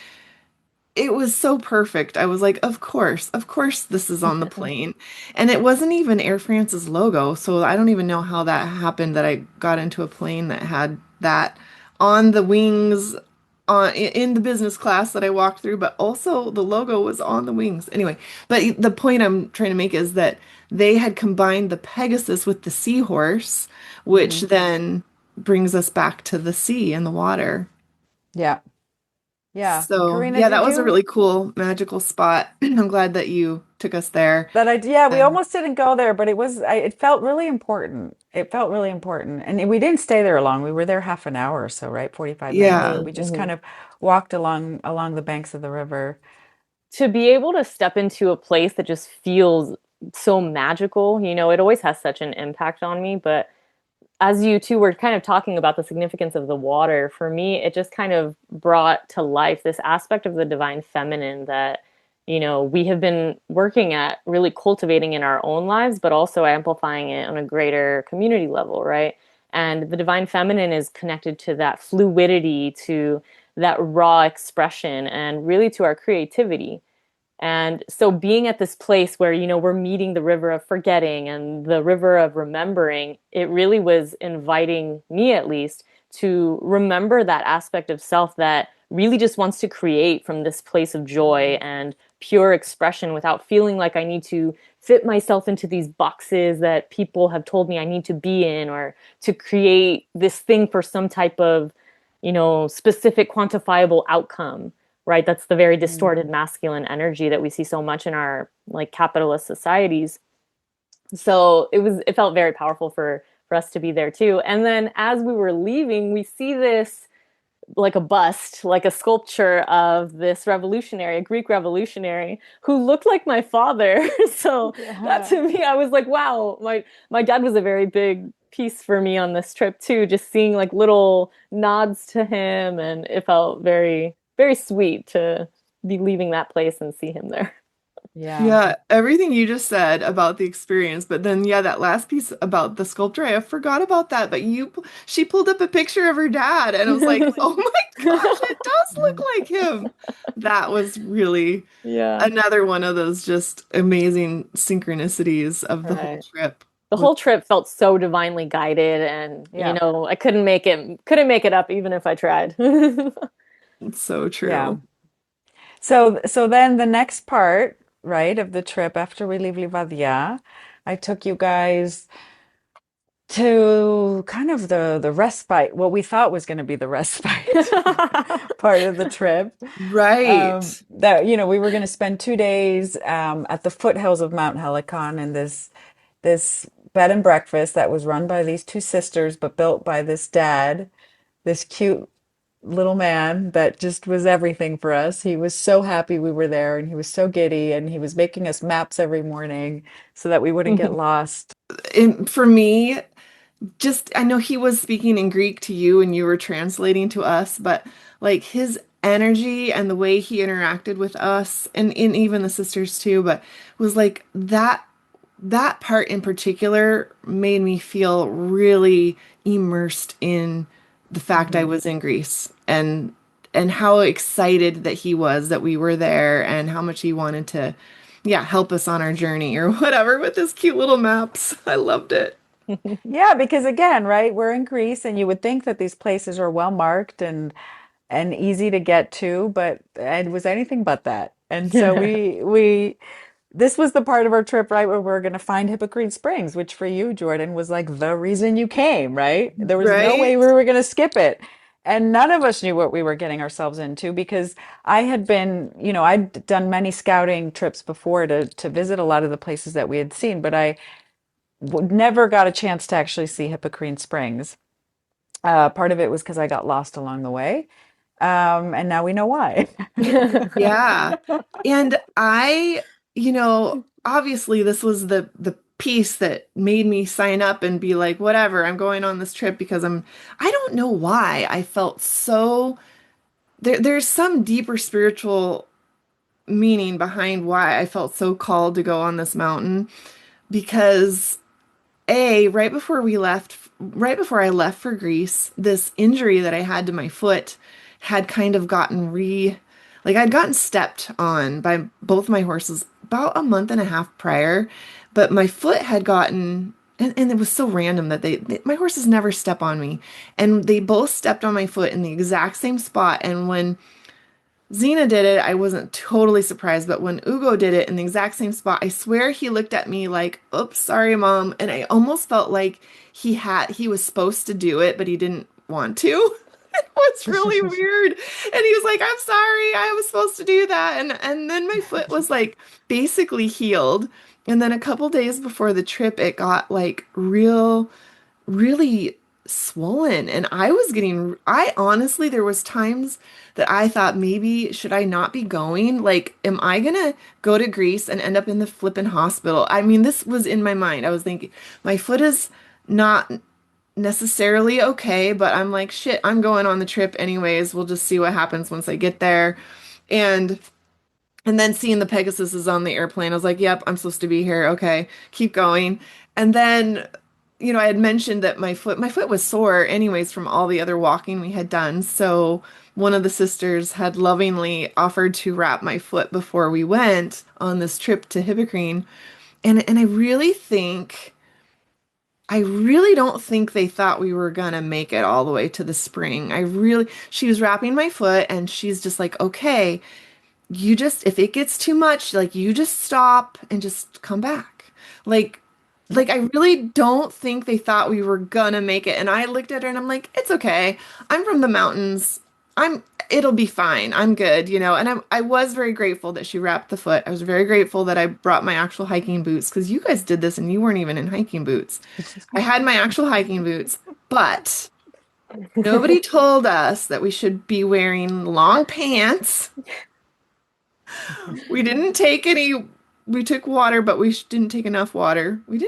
it was so perfect. I was like, of course, this is on the plane. And it wasn't even Air France's logo, so I don't even know how that happened that I got into a plane that had that on the wings in the business class that I walked through, but also the logo was on the wings. Anyway, but the point I'm trying to make is that they had combined the Pegasus with the seahorse, which Hmm. then brings us back to the sea and the water. Yeah. Yeah. So, Karina, yeah, that did was a you really cool magical spot. I'm glad that you took us there. that I yeah, we And almost didn't go there, but it felt really important. It felt really important. And we didn't stay there long. We were there half an hour or so, right? 45 minutes, but yeah. we just Mhm. kind of walked along the banks of the river. To be able to step into a place that just feels so magical, it always has such an impact on me. But as you two were kind of talking about the significance of the water, for me, it just kind of brought to life this aspect of the divine feminine that, we have been working at really cultivating in our own lives, but also amplifying it on a greater community level, right? And the divine feminine is connected to that fluidity, to that raw expression, and really to our creativity. And so being at this place where, we're meeting the river of forgetting and the river of remembering, it really was inviting me, at least, to remember that aspect of self that really just wants to create from this place of joy and pure expression without feeling like I need to fit myself into these boxes that people have told me I need to be in, or to create this thing for some type of, specific quantifiable outcome, right? That's the very Mm. distorted masculine energy that we see so much in our like capitalist societies. So it felt very powerful for us to be there too. And then as we were leaving, we see this like a bust, like a sculpture of this revolutionary, a Greek revolutionary who looked like my father. So that Yeah. to me, I was like, wow, my dad was a very big piece for me on this trip too, just seeing like little nods to him, and it felt very, very sweet to be leaving that place and see him there. Yeah. Yeah, everything you just said about the experience, but then yeah, that last piece about the sculptor, I forgot about that. But she pulled up a picture of her dad, and I was like, oh my gosh, it does look Mhm. like him. That was really Yeah, another one of those just amazing synchronicities of the whole right. trip. The Was whole trip felt so divinely guided, and Yeah. I couldn't make it up even if I tried. so Yeah. true. So then the next part, right, of the trip after we leave Livadia, I took you guys to kind of the respite, what we thought was going to be the respite part of the trip. Right. That, we were going to spend 2 days at the foothills of Mount Helicon in this bed and breakfast that was run by these two sisters, but built by this dad, this cute little man that just was everything for us. He was so happy we were there, and he was so giddy, and he was making us maps every morning so that we wouldn't get lost. For me, just I know he was speaking in Greek to you and you were translating to us, but like his energy and the way he interacted with us and even the sisters too, but was like that part in particular made me feel really immersed in the fact I Mhm. was in Greece and how excited that he was that we were there and how much he wanted to yeah, help us on our journey or whatever with his cute little maps. I loved it. Yeah, because again, right, we're in Greece, and you would think that these places are well marked and easy to get to, but it was anything but that. And so we this was the part of our trip, right, where we're going to find Hippocrene Springs, which for you, Jordan, was like the reason you came, right? There was no way we Right? were going to skip it. And none of us knew what we were getting ourselves into because I had been, I'd done many scouting trips before to visit a lot of the places that we had seen, but I never got a chance to actually see Hippocrene Springs. Part of it was because I got lost along the way. And now we know why. Yeah. And obviously this was the piece that made me sign up and be like, whatever, I'm going on this trip because I don't know why I felt so there's some deeper spiritual meaning behind why I felt so called to go on this mountain because right before I left for Greece, this injury that I had to my foot had kind of like I'd gotten stepped on by both my horses about a month and a half prior, but my foot had gotten, and it was so random that my horses never step on me, and they both stepped on my foot in the exact same spot. And when Xena did it, I wasn't totally surprised, but when Ugo did it in the exact same spot, I swear he looked at me like, "Oops, sorry, mom." And I almost felt like he was supposed to do it, but he didn't want to. It was really weird. And he was like, "I'm sorry, I was supposed to do that." And then my foot was like basically healed. And then a couple days before the trip, it got like really swollen and I honestly there was times that I thought maybe should I not be going, like am I gonna go to Greece and end up in the flippin' hospital? I mean, this was in my mind. I was thinking my foot is not necessarily okay, but I'm like shit, I'm going on the trip anyways. We'll just see what happens once I get there. and and then seeing the Pegasus is on the airplane, I was like, yep, I'm supposed to be here, okay, keep going. And then I had mentioned that my foot was sore anyways from all the other walking we had done. So one of the sisters had lovingly offered to wrap my foot before we went on this trip to Hippocrene. And I really don't think they thought we were gonna make it all the way to the spring. She was wrapping my foot and she's just like, okay, if it gets too much, like you just stop and just come back. Like, like I really don't think they thought we were gonna make it. And I looked at her and I'm like, it's okay. I'm from the mountains. It'll be fine. I'm good. And I was very grateful that she wrapped the foot. I was very grateful that I brought my actual hiking boots because you guys did this and you weren't even in hiking boots. I had my actual hiking boots, but nobody told us that we should be wearing long pants. We didn't take any, we took water, but didn't take enough water. We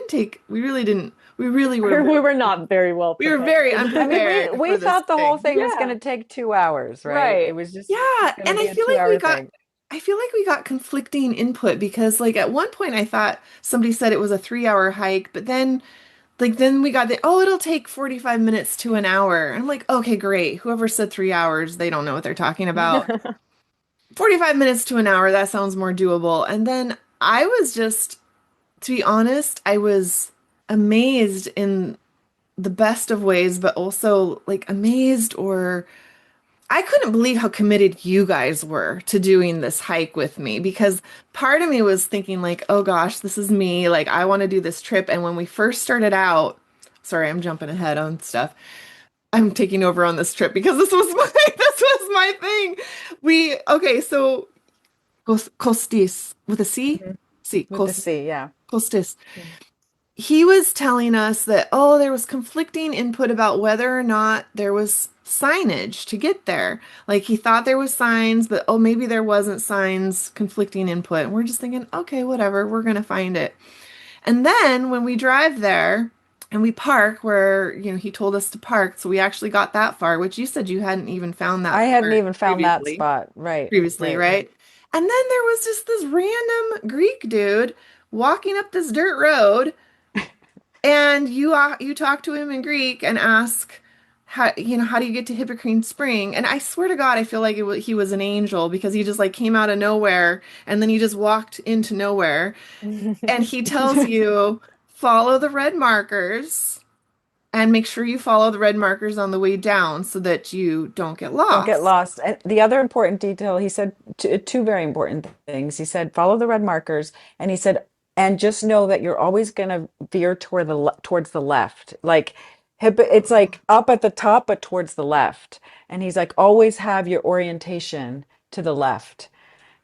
really didn't, we really were, We were not very well we were very prepared. I mean, we unprepared we for this thought the whole thing. thing was going Yeah, to take 2 hours, right? It right. was just Yeah, going to and be a 2 hour thing. I feel like we got conflicting input because like at one point I thought somebody said it was a 3 hour hike, but then we got it'll take 45 minutes to an hour. And I'm like, okay, great. Whoever said 3 hours, they don't know what they're talking about. 45 minutes to an hour, that sounds more doable. And then I was just, to be honest, I was amazed in the best of ways, but also like amazed or I couldn't believe how committed you guys were to doing this hike with me because part of me was thinking like, oh gosh, this is me. Like I want to do this trip. And when we first started out, sorry, I'm jumping ahead on stuff. I'm taking over on this trip because this was my this was my thing. Okay, so Costis with a C? Mhm. C, With the C, yeah. Costis. He was telling us that, oh, there was conflicting input about whether or not there was signage to get there. Like he thought there was signs, but oh, maybe there wasn't signs, conflicting input. And we're just thinking, okay, whatever, we're gonna find it. And then when we drive there and we park where, he told us to park, so we actually got that far, which you said you hadn't even found I that hadn't part even found that previously, spot. Right, previously, right. right? And then there was just this random Greek dude walking up this dirt road and you talk to him in Greek and ask how do you get to Hippocrene Spring? And I swear to God, I feel like he was an angel because he just like came out of nowhere and then he just walked into nowhere and he tells you follow the red markers and make sure you follow the red markers on the way down so that you don't get Don't get lost. lost. And the other important detail, he said two very important things. He said, follow the red markers, and he said, and just know that you're always going to veer towards the left. Like it's like up at the top, but towards the left. And he's like, always have your orientation to the left,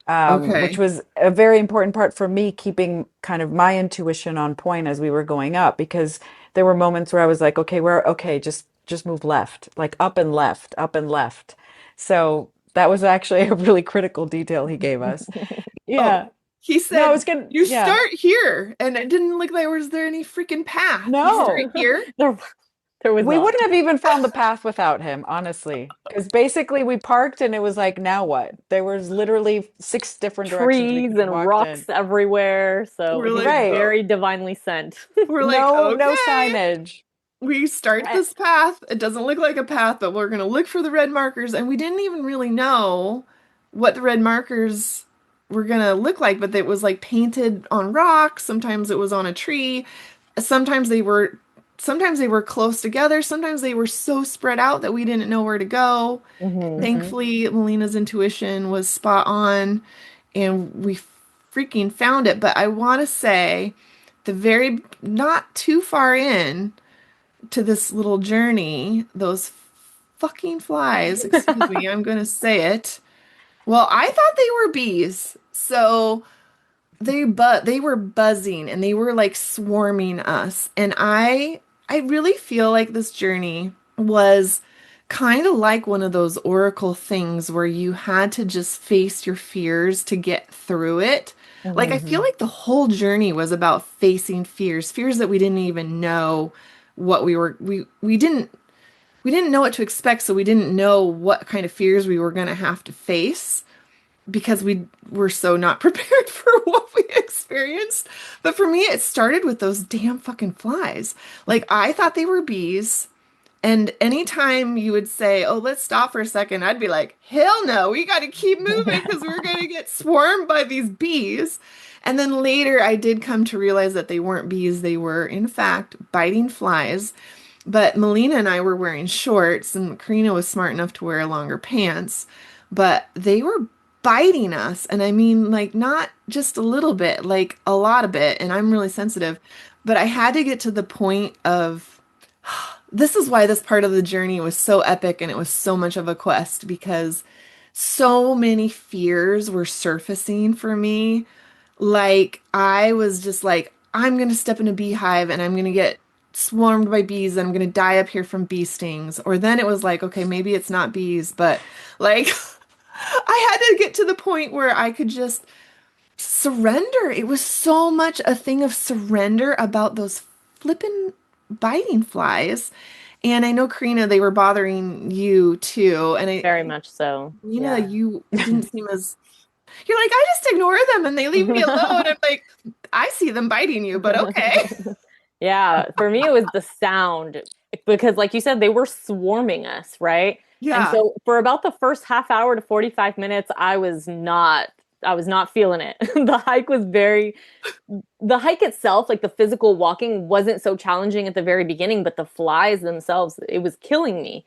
which Okay. was a very important part for me, keeping kind of my intuition on point as we were going up, because there were moments where I was like, okay, we're okay, just move left, like up and left, up and left. So that was actually a really critical detail he gave us. Oh, Yeah. he No, said it's good. you Yeah. start here and it didn't look like was there any freaking path. You start No. here. There, there was We not. wouldn't have even found the path without him, honestly. Because basically we parked and it was like, now what? There was literally 6 different directions we Trees could have and walked in. rocks everywhere. So We're he like, was Right. oh, very divinely sent. we're like, No okay. signage. We start I- this path. It doesn't look like a path, but we're going to look for the red markers. And we didn't even really know what the red markers were going to look like, but it was like painted on rocks. Sometimes it was on a tree. Sometimes they were, sometimes they were close together. Sometimes they were so spread out that we didn't know where to go. Hmm. Mhm. Thankfully, Melina's intuition was spot on and we freaking found it. But I want to say not too far in, to this little journey, those fucking flies, excuse me, I'm gonna say it. Well, I thought they were bees. So they were buzzing and they were like swarming us. And I really feel like this journey was kind of like one of those oracle things where you had to just face your fears to get through it. Like I Hmm. feel Mhm. like the whole journey was about facing fears, fears that we didn't even know what we didn't know what to expect, so we didn't know what kind of fears we were going to have to face. because we were so not prepared for what we experienced. But for me, it started with those damn fucking flies. Like I thought they were bees. And anytime you would say, "Oh, let's stop for a second," I'd be like, "Hell no, we got to keep moving because we're going to get swarmed by these bees." And then later, I did come to realize that they weren't bees. They were, in fact, biting flies. But Melina and I were wearing shorts, and Karina was smart enough to wear longer pants. But they were biting us. And I mean, like, not just a little bit, like a lot of bit. And I'm really sensitive. But I had to get to the point of this is why this part of the journey was so epic and it was so much of a quest because so many fears were surfacing for me. Like, I was just like, I'm going to step in a beehive and I'm going to get swarmed by bees and I'm going to die up here from bee stings. Or then it was like, okay, maybe it's not bees, but like, I had to get to the point where I could just surrender. It was so much a thing of surrender about those flippin' biting flies. And I know, Karina, they were bothering you too. And Very much so. Nina, Yeah. you didn't seem as, you're like, I just ignore them and they leave me alone. I'm like, I see them biting you, but okay. Yeah, for me it was the sound because like you said they were swarming us, right? And Yeah. so for about the first half hour to 45 minutes I was not feeling it. The hike itself, like the physical walking wasn't so challenging at the very beginning, but the flies themselves, it was killing me.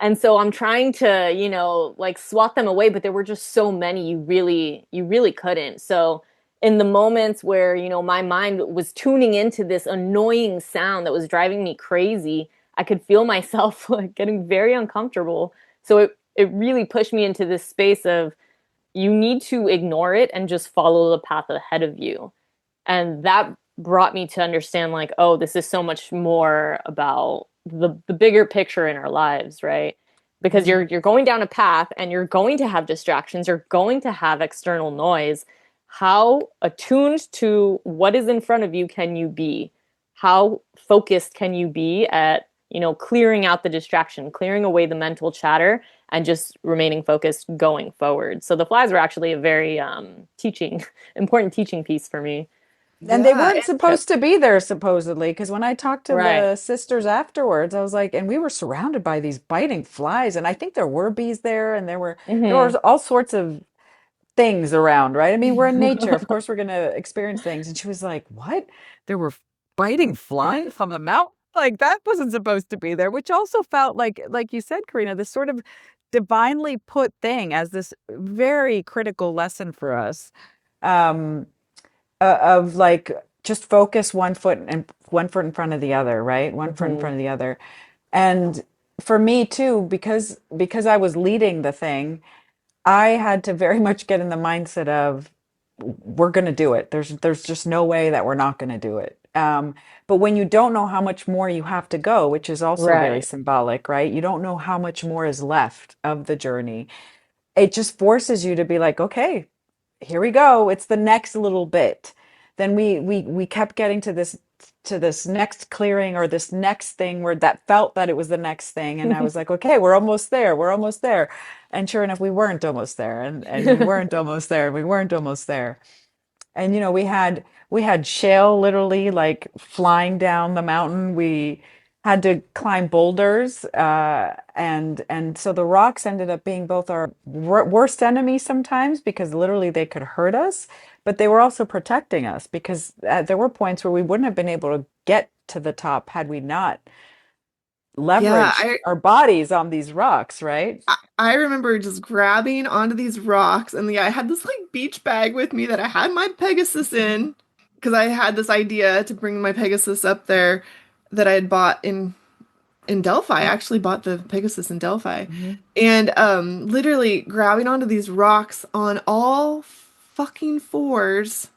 And so I'm trying to, like swat them away, but there were just so many you really couldn't. So in the moments where, my mind was tuning into this annoying sound that was driving me crazy, I could feel myself like getting very uncomfortable. So it really pushed me into this space of you need to ignore it and just follow the path ahead of you. And that brought me to understand like, oh, this is so much more about the bigger picture in our lives, right? Because Mhm. you're going down a path and you're going to have distractions, you're going to have external noise. How attuned to what is in front of you can you be? How focused can you be at, clearing out the distraction, clearing away the mental chatter and just remaining focused going forward. So the flies were actually a very teaching important teaching piece for me. And they Yeah. weren't supposed to be there, supposedly, because when I talked to Right. the sisters afterwards, I was like, and we were surrounded by these biting flies, and I think there were bees there, and there were all sorts of things around, right? I mean, we're in nature. Of course, we're going to experience things. And she was like, what? There were biting flies on the mountain? Like that wasn't supposed to be there, which also felt like you said, Karina, this sort of divinely put thing as this very critical lesson for us. Um, of like just focus one foot in front of the other, right? One foot in Hmm. front of the other. And for me too, because I was leading the thing, I had to very much get in the mindset of we're going to do it. There's just no way that we're not going to do it. But when you don't know how much more you have to go, which is also very Right. symbolic, right? You don't know how much more is left of the journey. It just forces you to be like, okay, here we go. It's the next little bit. Then we kept getting to this next clearing or this next thing where that felt that it was the next thing. And I was like, okay, we're almost there. We're almost there. And sure enough, we weren't almost there. And we weren't almost there. We weren't almost there. And we had shale literally like flying down the mountain. We had to climb boulders, and so the rocks ended up being both our worst enemy sometimes because literally they could hurt us, but they were also protecting us because there were points where we wouldn't have been able to get to the top had we not Yeah. leveraged our bodies on these rocks, right? I remember just grabbing onto these rocks, and yeah, I had this like beach bag with me that I had my Pegasus in because I had this idea to bring my Pegasus up there that I had bought in Delphi. I actually bought the Pegasus in Delphi, Mhm. and literally grabbing onto these rocks on all fucking fours,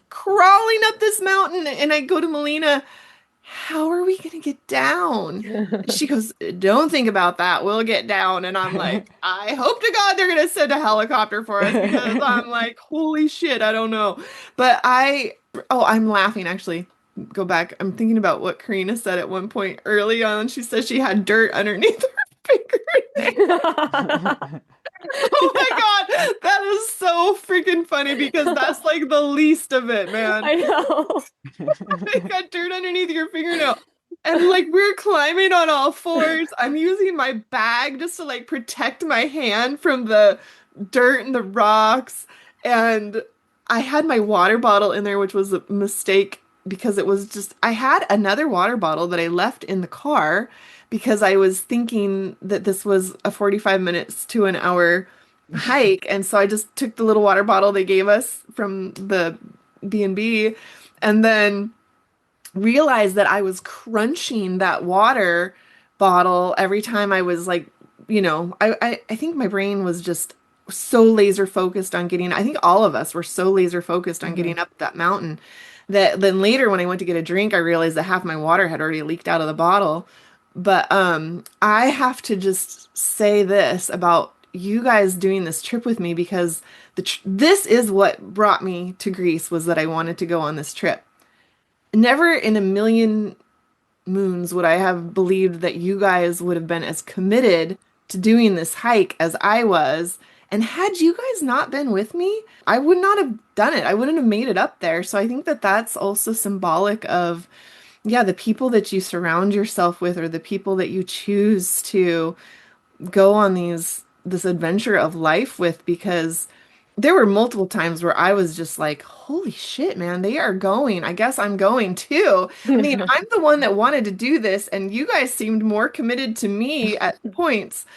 crawling up this mountain, and I go to Melina, how are we gonna get down? She goes, don't think about that. We'll get down. And I'm like, I hope to God they're gonna send a helicopter for us because I'm like, holy shit, I don't know. But I'm laughing actually. Go back. I'm thinking about what Karina said at one point early on. She said she had dirt underneath her fingernail. Oh my Yeah, God, that is so freaking funny because that's like the least of it, man. I know. It got dirt underneath your fingernail. And like we're climbing on all fours. I'm using my bag just to like protect my hand from the dirt and the rocks. And I had my water bottle in there, which was a mistake because it was just, I had another water bottle that I left in the car because I was thinking that this was a 45 minutes to an hour hike. And so I just took the little water bottle they gave us from the B&B and then realized that I was crunching that water bottle every time I was like, I think my brain was just so laser focused on getting, I think all of us were so laser focused on Mhm. getting up that mountain that then later when I went to get a drink, I realized that half my water had already leaked out of the bottle. But I have to just say this about you guys doing this trip with me because this is what brought me to Greece was that I wanted to go on this trip. Never in a million moons would I have believed that you guys would have been as committed to doing this hike as I was. And had you guys not been with me, I would not have done it. I wouldn't have made it up there. So I think that that's also symbolic of, yeah, the people that you surround yourself with or the people that you choose to go on this adventure of life with because there were multiple times where I was just like, holy shit, man, they are going. I guess I'm going too. I mean, I'm the one that wanted to do this, and you guys seemed more committed to me at points.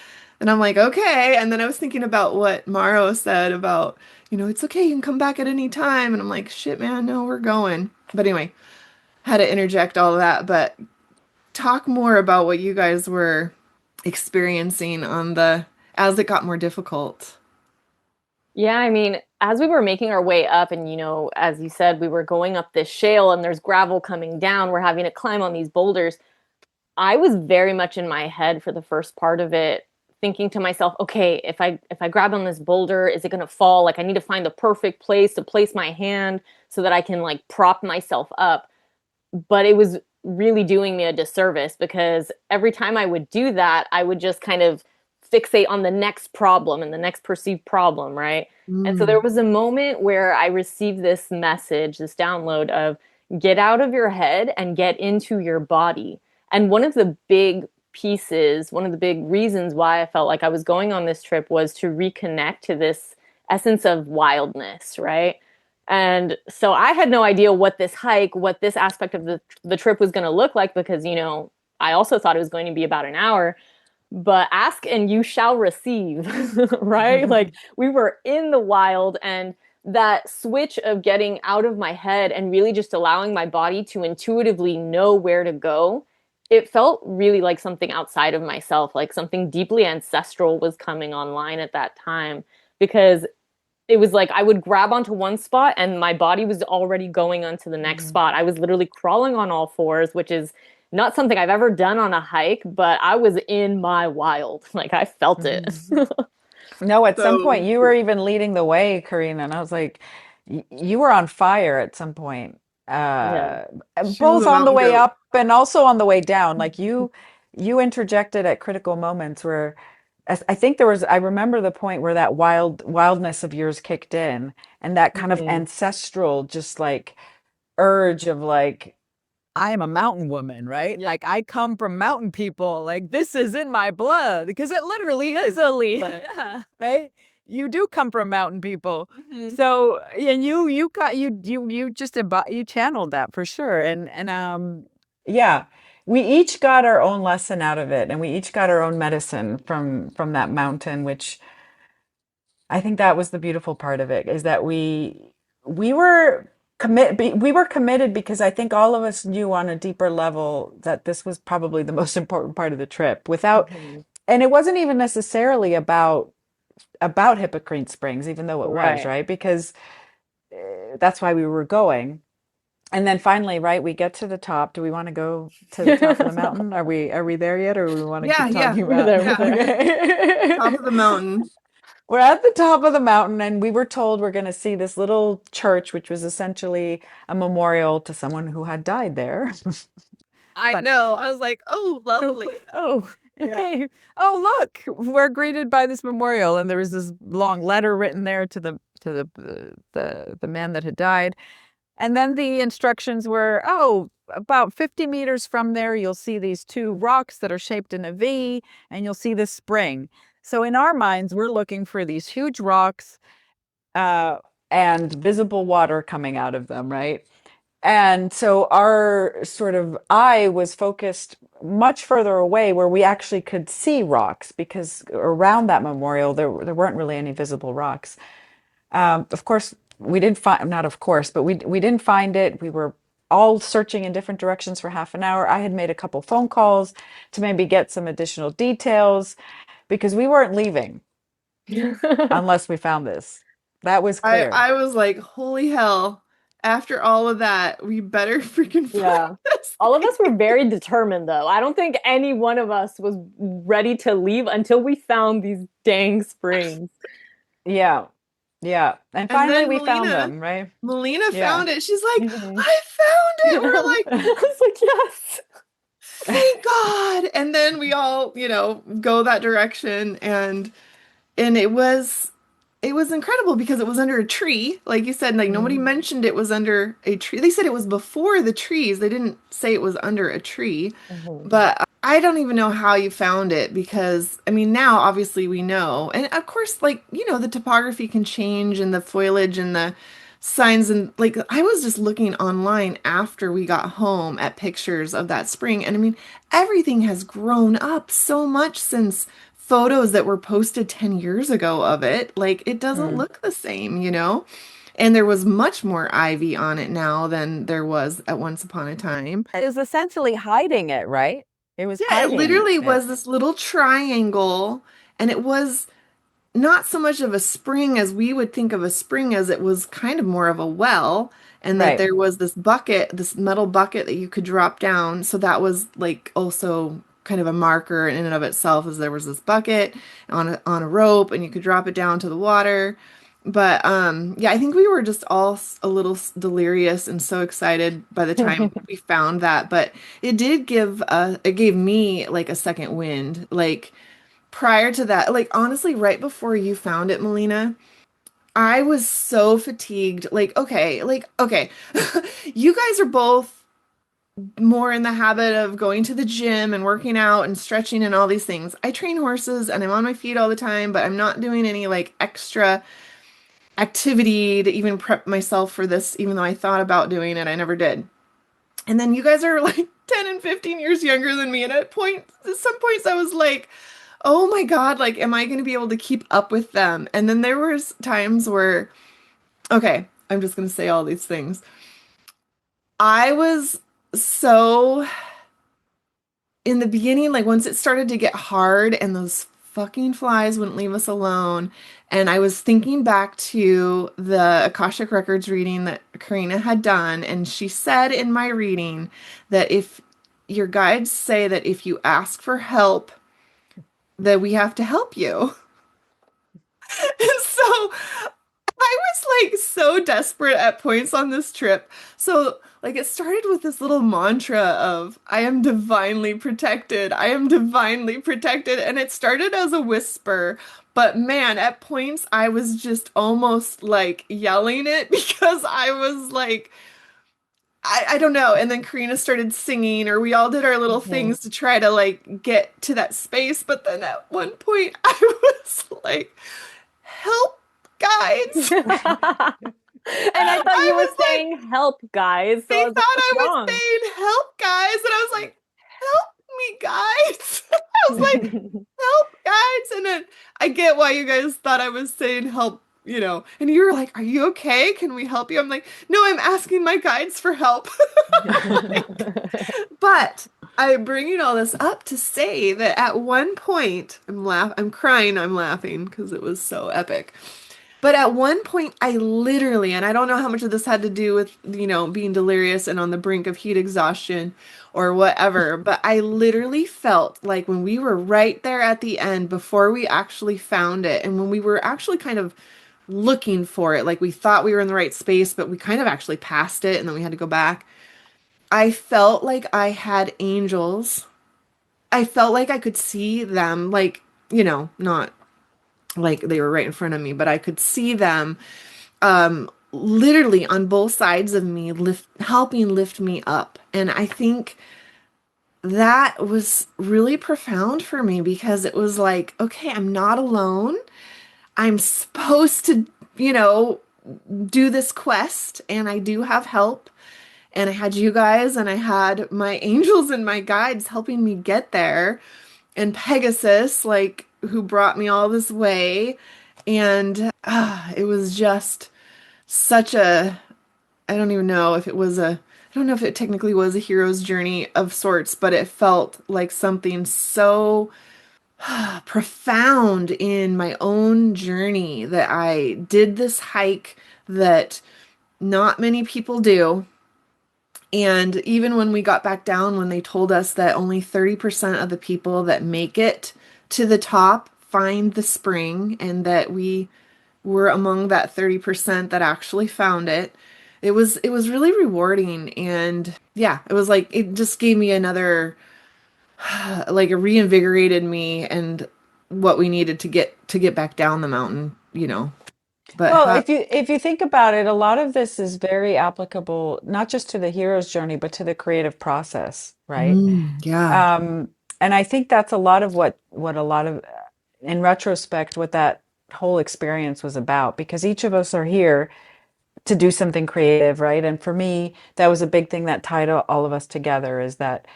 And I'm like, okay. And then I was thinking about what Maro said about, it's okay, you can come back at any time. And I'm like, shit, man, no, we're going. But anyway, had to interject all of that. But talk more about what you guys were experiencing as it got more difficult. Yeah, I mean, as we were making our way up, and as you said, we were going up this shale and there's gravel coming down, we're having to climb on these boulders. I was very much in my head for the first part of it, thinking to myself, okay, if I grab on this boulder, is it gonna fall? Like I need to find the perfect place to place my hand so that I can like prop myself up. But it was really doing me a disservice because every time I would do that, I would just kind of fixate on the next problem and the next perceived problem, right? And so there Mm. was a moment where I received this message, this download of get out of your head and get into your body. And one of the big pieces, one of the big reasons why I felt like I was going on this trip was to reconnect to this essence of wildness, right? And so I had no idea what this hike, what this aspect of the trip was going to look like because, I also thought it was going to be about an hour, but ask and you shall receive, right? Like we were in the wild and that switch of getting out of my head and really just allowing my body to intuitively know where to go, it felt really like something outside of myself, like something deeply ancestral was coming online at that time because it was like I would grab onto one spot and my body was already going onto the next Mhm. spot. I was literally crawling on all fours, which is not something I've ever done on a hike, but I was in my wild. Like I felt it. Mhm. No, at some point So you were even leading the way, Karina, and I was like, you were on fire at some point, Yeah. uh, she was both a on the mountain way goat. up and also on the way down. Like you interjected at critical moments where I think there was, I remember the point where that wildness of yours kicked in, and that kind of Mhm. ancestral, just like urge of like, I am a mountain woman, right? Like I come from mountain people. Like this is in my blood because it literally is. Totally. Yeah. Right? You do come from mountain people. Mhm. So, and you got you just you channeled that for sure. And yeah, we each got our own lesson out of it, and we each got our own medicine from that mountain, which I think that was the beautiful part of it, is that we were we were committed because I think all of us knew on a deeper level that this was probably the most important part of the trip. Without, Mhm. and it wasn't even necessarily about Hippocrene Springs, even though it was, Right. right? Because that's why we were going. And then finally, right, we get to the top. Do we want to go to the top of the mountain? Are we there yet, or do we want to Yeah, keep yeah, talking We're about? there, we're yeah. there. Top Okay. of the mountain. We're at the top of the mountain, and we were told we're going to see this little church, which was essentially a memorial to someone who had died there. I But know. I was like, oh, lovely. oh, Yeah. Oh, look, we're greeted by this memorial, and there was this long letter written there to the man that had died. And then the instructions were, oh, about 50 meters from there, you'll see these two rocks that are shaped in a V, and you'll see this spring. So in our minds, we're looking for these huge rocks uh, and visible water coming out of them, right? And so our sort of eye was focused much further away where we actually could see rocks because around that memorial there weren't really any visible rocks. Of course, we didn't find, not of course, but we didn't find it. We were all searching in different directions for half an hour. I had made a couple phone calls to maybe get some additional details because we weren't leaving unless we found this. That was I clear. I was like, holy hell. After all of that, we better freaking find Yeah. this All of thing. us were very determined, though. I don't think any one of us was ready to leave until we found these dang springs. Yeah. Yeah. And And finally then we found Melina, them, right? Melina Yeah. found it. She's like, Mhm. I found it. We're I like, was like, yes. thank God. And then we all, go that direction and it was incredible because it was under a tree. Like you said, like nobody Mhm. mentioned it was under a tree. They said it was before the trees. They didn't say it was under a tree. Mhm. But I don't even know how you found it because I mean now obviously we know. And of course like, the topography can change and the foliage and the signs and like I was just looking online after we got home at pictures of that spring and I mean everything has grown up so much since photos that were posted 10 years ago of it. Like it doesn't Hmm. look the same. And there was much more ivy on it now than there was at once upon a time. It was essentially hiding it, right? It was Yeah, it hiding literally it. was this little triangle, and it was not so much of a spring as we would think of a spring as it was kind of more of a well, and that Right. there was this bucket, this metal bucket that you could drop down. So that was like also kind of a marker in and of itself as there was this bucket on a rope and you could drop it down to the water. But yeah, I think we were just all a little delirious and so excited by the time we found that. But it gave me like a second wind. Like prior to that, like honestly, right before you found it, Melina, I was so fatigued. Like, okay, you guys are both more in the habit of going to the gym and working out and stretching and all these things. I train horses and I'm on my feet all the time, but I'm not doing any like extra activity to even prep myself for this, even though I thought about doing it. I never did. And then you guys are like 10 and 15 years younger than me. And at some points, I was like, oh my God, like, am I going to be able to keep up with them? And then there was times where, okay, I'm just going to say all these things. I was so in the beginning, like once it started to get hard and those fucking flies wouldn't leave us alone, and I was thinking back to the Akashic Records reading that Karina had done, and she said in my reading that if your guides say that if you ask for help, that we have to help you. And so I was like so desperate at points on this trip. So, like, it started with this little mantra of, I am divinely protected. I am divinely protected. And it started as a whisper. But man, at points, I was just almost like yelling it because I was like, I don't know. And then Karina started singing, or we all did our little Mhm. things to try to like get to that space. But then at one point, I was like, help, guides. And I thought I you were was like, saying help, guys. So they I was thought like, what's I was wrong? saying help, guys. And I was like, help me, guys. I was like, help, guys. And then I get why you guys thought I was saying help. And you were like, are you okay? Can we help you? I'm like, no, I'm asking my guides for help. But I'm bringing all this up to say that at one point, I'm crying, I'm laughing because it was so epic. But at one point, I literally, and I don't know how much of this had to do with, being delirious and on the brink of heat exhaustion or whatever, but I literally felt like when we were right there at the end before we actually found it, and when we were actually kind of looking for it, like we thought we were in the right space, but we kind of actually passed it and then we had to go back. I felt like I had angels I felt like I could see them, like, not like they were right in front of me, but I could see them literally on both sides of me, helping lift me up. And I think that was really profound for me because it was like, okay, I'm not alone. I'm supposed to, you know, do this quest, and I do have help. And I had you guys, and I had my angels and my guides helping me get there, and Pegasus, like, who brought me all this way. And it was just such a, I don't even know if it was a, I don't know if it technically was a hero's journey of sorts, but it felt like something so profound in my own journey that I did this hike that not many people do. And even when we got back down, when they told us that only 30% of the people that make it to the top find the spring, and that we were among that 30% that actually found it, it was really rewarding. And yeah, it was like it just gave me another, like, it reinvigorated me and what we needed to get back down the mountain. But Well, if you think about it, a lot of this is very applicable, not just to the hero's journey, but to the creative process, right? yeah. Um, and I think that's a lot of what a lot of, in retrospect, what that whole experience was about, because each of us are here to do something creative, right? And for me, that was a big thing that tied all of us together, is that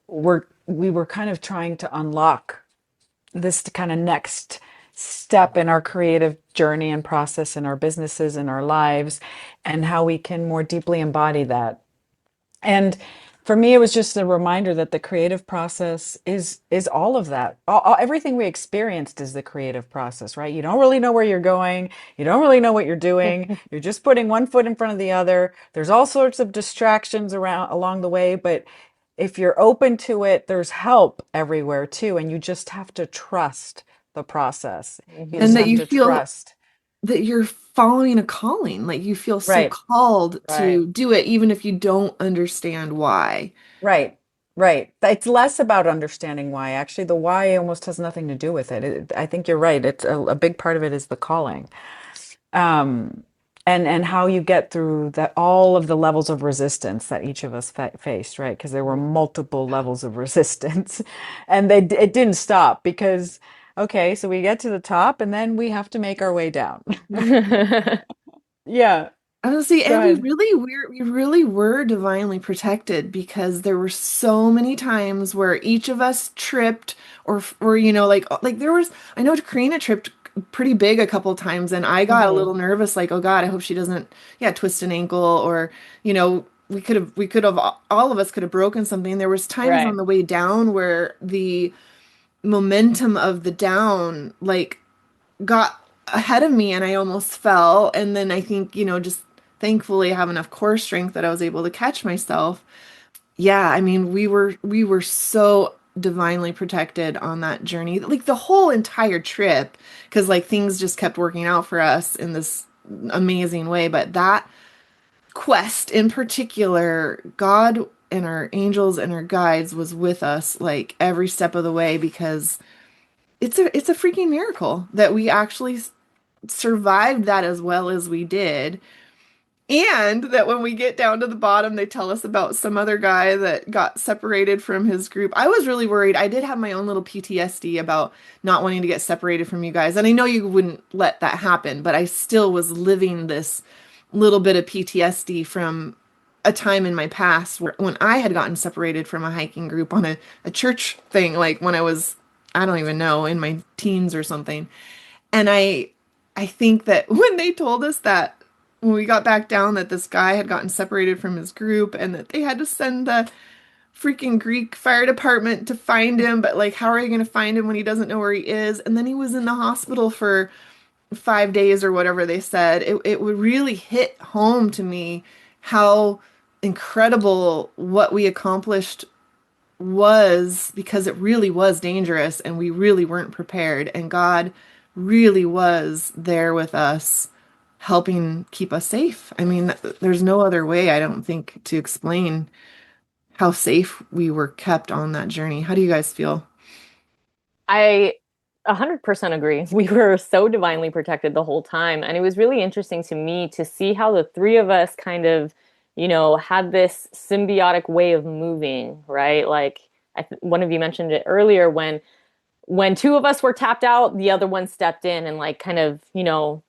we were kind of trying to unlock this kind of next step in our creative journey and process in our businesses and our lives, and how we can more deeply embody that. And for me, it was just a reminder that the creative process is all of that. Everything we experienced is the creative process, right? You don't really know where you're going. You don't really know what you're doing. You're just putting one foot in front of the other. There's all sorts of distractions around along the way, but if you're open to it, there's help everywhere too, and you just have to trust the process. You And just Hmm. that have you to feel trust. that you're following a calling, like you feel so Right, called right. to do it, even if you don't understand why. Right, right. It's less about understanding why. Actually, the why almost has nothing to do with it. I think you're right. It's a big part of it is the calling, um, and how you get through that, all of the levels of resistance that each of us faced, right? Because there were multiple levels of resistance, and it didn't stop because, okay, so we get to the top, and then we have to make our way down. Yeah, Honestly, go and we ahead. really we really were divinely protected, because there were so many times where each of us tripped, or like there was, I know Karina tripped pretty big a couple times, and I got a Hmm. little nervous, like, oh God, I hope she doesn't, yeah, twist an ankle, or we could have all of us could have broken something. There was times on Right. the way down where the momentum of the down, like, got ahead of me, and I almost fell. And then I think, just thankfully I have enough core strength that I was able to catch myself. Yeah, I mean, we were so divinely protected on that journey, like the whole entire trip, because like things just kept working out for us in this amazing way. But that quest in particular, God and our angels and our guides was with us like every step of the way, because it's a freaking miracle that we actually survived that as well as we did. And that when we get down to the bottom, they tell us about some other guy that got separated from his group. I was really worried. I did have my own little PTSD about not wanting to get separated from you guys. And I know you wouldn't let that happen, but I still was living this little bit of PTSD from a time in my past when I had gotten separated from a hiking group on a church thing, like when I was, I don't even know, in my teens or something. And I think that when they told us that when we got back down, that this guy had gotten separated from his group, and that they had to send the freaking Greek fire department to find him, but like, how are you going to find him when he doesn't know where he is? And then he was in the hospital for 5 days or whatever they said. It would really hit home to me how incredible what we accomplished was, because it really was dangerous and we really weren't prepared. And God really was there with us, helping keep us safe. I mean, there's no other way, I don't think, to explain how safe we were kept on that journey. How do you guys feel? I 100% agree. We were so divinely protected the whole time. And it was really interesting to me to see how the three of us kind of, had this symbiotic way of moving, right? Like one of you mentioned it earlier when two of us were tapped out, the other one stepped in and like kind of,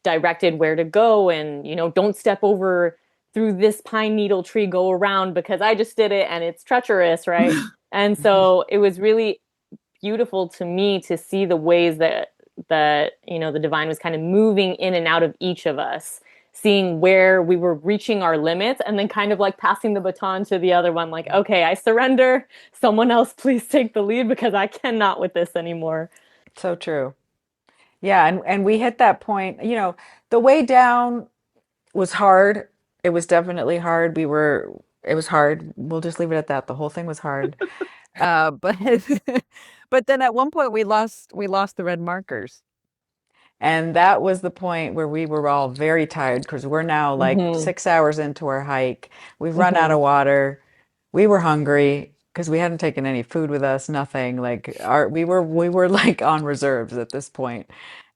directed where to go and, don't step over through this pine needle tree, go around because I just did it and it's treacherous, right? And so it was really beautiful to me to see the ways that the divine was kind of moving in and out of each of us, seeing where we were reaching our limits and then kind of like passing the baton to the other one, like, okay, I surrender, someone else please take the lead because I cannot with this anymore. So true. Yeah, and we hit that point, the way down was hard. It was definitely hard. It was hard. We'll just leave it at that. The whole thing was hard. But but then at one point we lost the red markers. And that was the point where we were all very tired because we're now like Hmm. 6 hours into our hike. We've run out Hmm. of water. We were hungry because we hadn't taken any food with us, nothing. Like we were like on reserves at this point.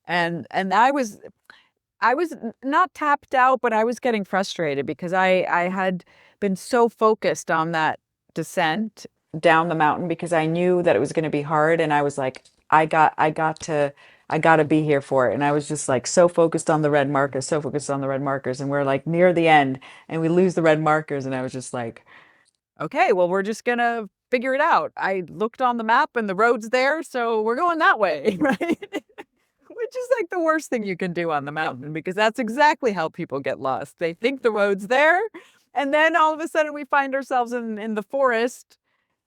And I was not tapped out, but I was getting frustrated because I had been so focused on that descent down the mountain because I knew that it was going to be hard, and I was like, I got to be here for it. And I was just like so focused on the red markers, so focused on the red markers, and we're like near the end and we lose the red markers, and I was just like, okay, well, we're just gonna figure it out. I looked on the map and the road's there, so we're going that way, right? Which is like the worst thing you can do on the mountain because that's exactly how people get lost. They think the road's there, and then all of a sudden we find ourselves in the forest,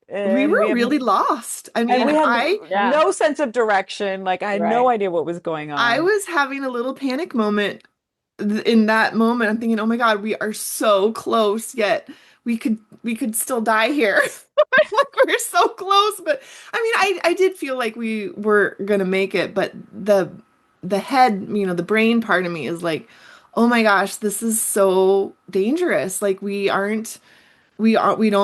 We and were really lost. I and mean, we had Yeah, no sense of direction. Like I had no right. idea what was going I on. was having a little panic moment in that moment. I'm thinking, "Oh my God, we are so close, yet we could still die here." Like we're so close, but I mean, I did feel like we were gonna make it, but the head, the brain part of me is like, "Oh my gosh, this is so dangerous. Like we don't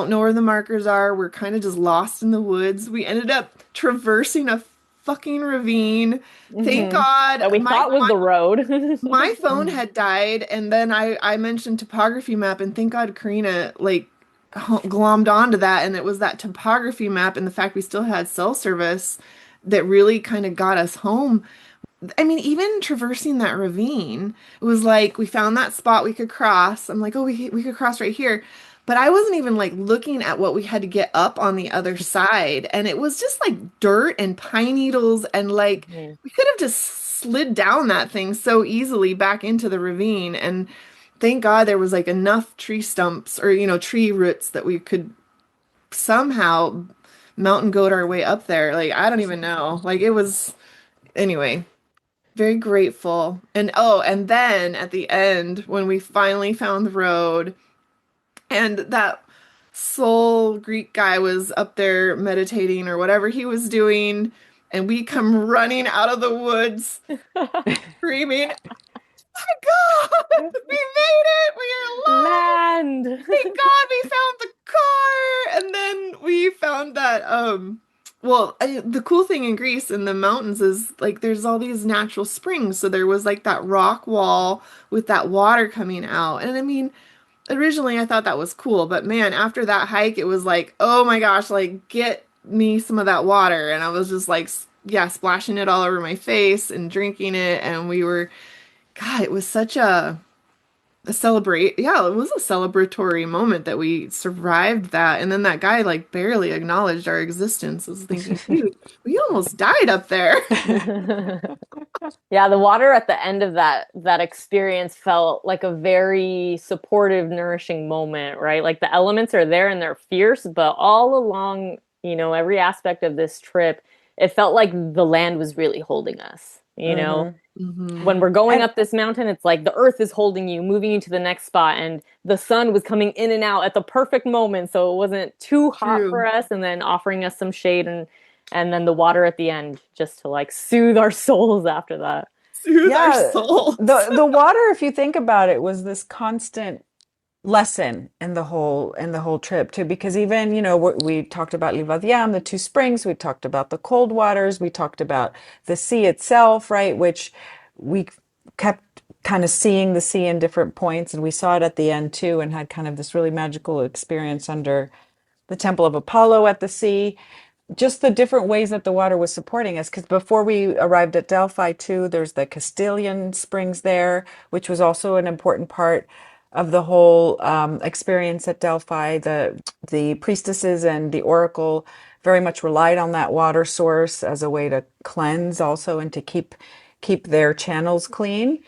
know where the markers are. We're kind of just lost in the woods. We ended up traversing a fucking ravine. Thank Hmm. God That we my thought was the road. my phone had died, and then I mentioned topography map, and thank God Karina like glommed onto that, and it was that topography map and the fact we still had cell service that really kind of got us home. I mean, even traversing that ravine, it was like we found that spot we could cross. I'm like, oh, we could cross right here. But I wasn't even like looking at what we had to get up on the other side. And it was just like dirt and pine needles. And like Mhm. we could have just slid down that thing so easily back into the ravine. And thank God there was like enough tree stumps or, tree roots that we could somehow mountain goat our way up there. Like, I don't even know. Like, it was, anyway. Very grateful. And oh, and then at the end, when we finally found the road, and that soul Greek guy was up there meditating or whatever he was doing, and we come running out of the woods screaming, "My God, we made it! We are alive! Land. Thank God we found the car!" And then we found that the cool thing in Greece in the mountains is like there's all these natural springs. So there was like that rock wall with that water coming out. And I mean, originally I thought that was cool, but man, after that hike, it was like, oh my gosh, like get me some of that water. And I was just like, yeah, splashing it all over my face and drinking it. And God, it was such yeah, it was a celebratory moment that we survived that. And then that guy like barely acknowledged our existence. I was thinking, dude, we almost died up there. Yeah, the water at the end of that experience felt like a very supportive, nourishing moment, right? Like the elements are there and they're fierce, but all along, every aspect of this trip, it felt like the land was really holding us, Hmm. when Hmm. we're going And up this mountain, it's like the earth is holding you, moving you to the next spot, and the sun was coming in and out at the perfect moment, so it wasn't too hot for True. us, and then offering us some shade and then the water at the end just to like soothe our souls after that. Soothe our yeah, souls. the water, if you think about it, was this constant. lesson in the whole trip too, because even we talked about Livadiam, the two springs, we talked about the cold waters, we talked about the sea itself, right, which we kept kind of seeing the sea in different points, and we saw it at the end too, and had kind of this really magical experience under the Temple of Apollo at the sea, just the different ways that the water was supporting us. Because before we arrived at Delphi, too, there's the Castilian springs there, which was also an important part of the whole experience at Delphi. The priestesses and the oracle very much relied on that water source as a way to cleanse, also, and to keep their channels clean.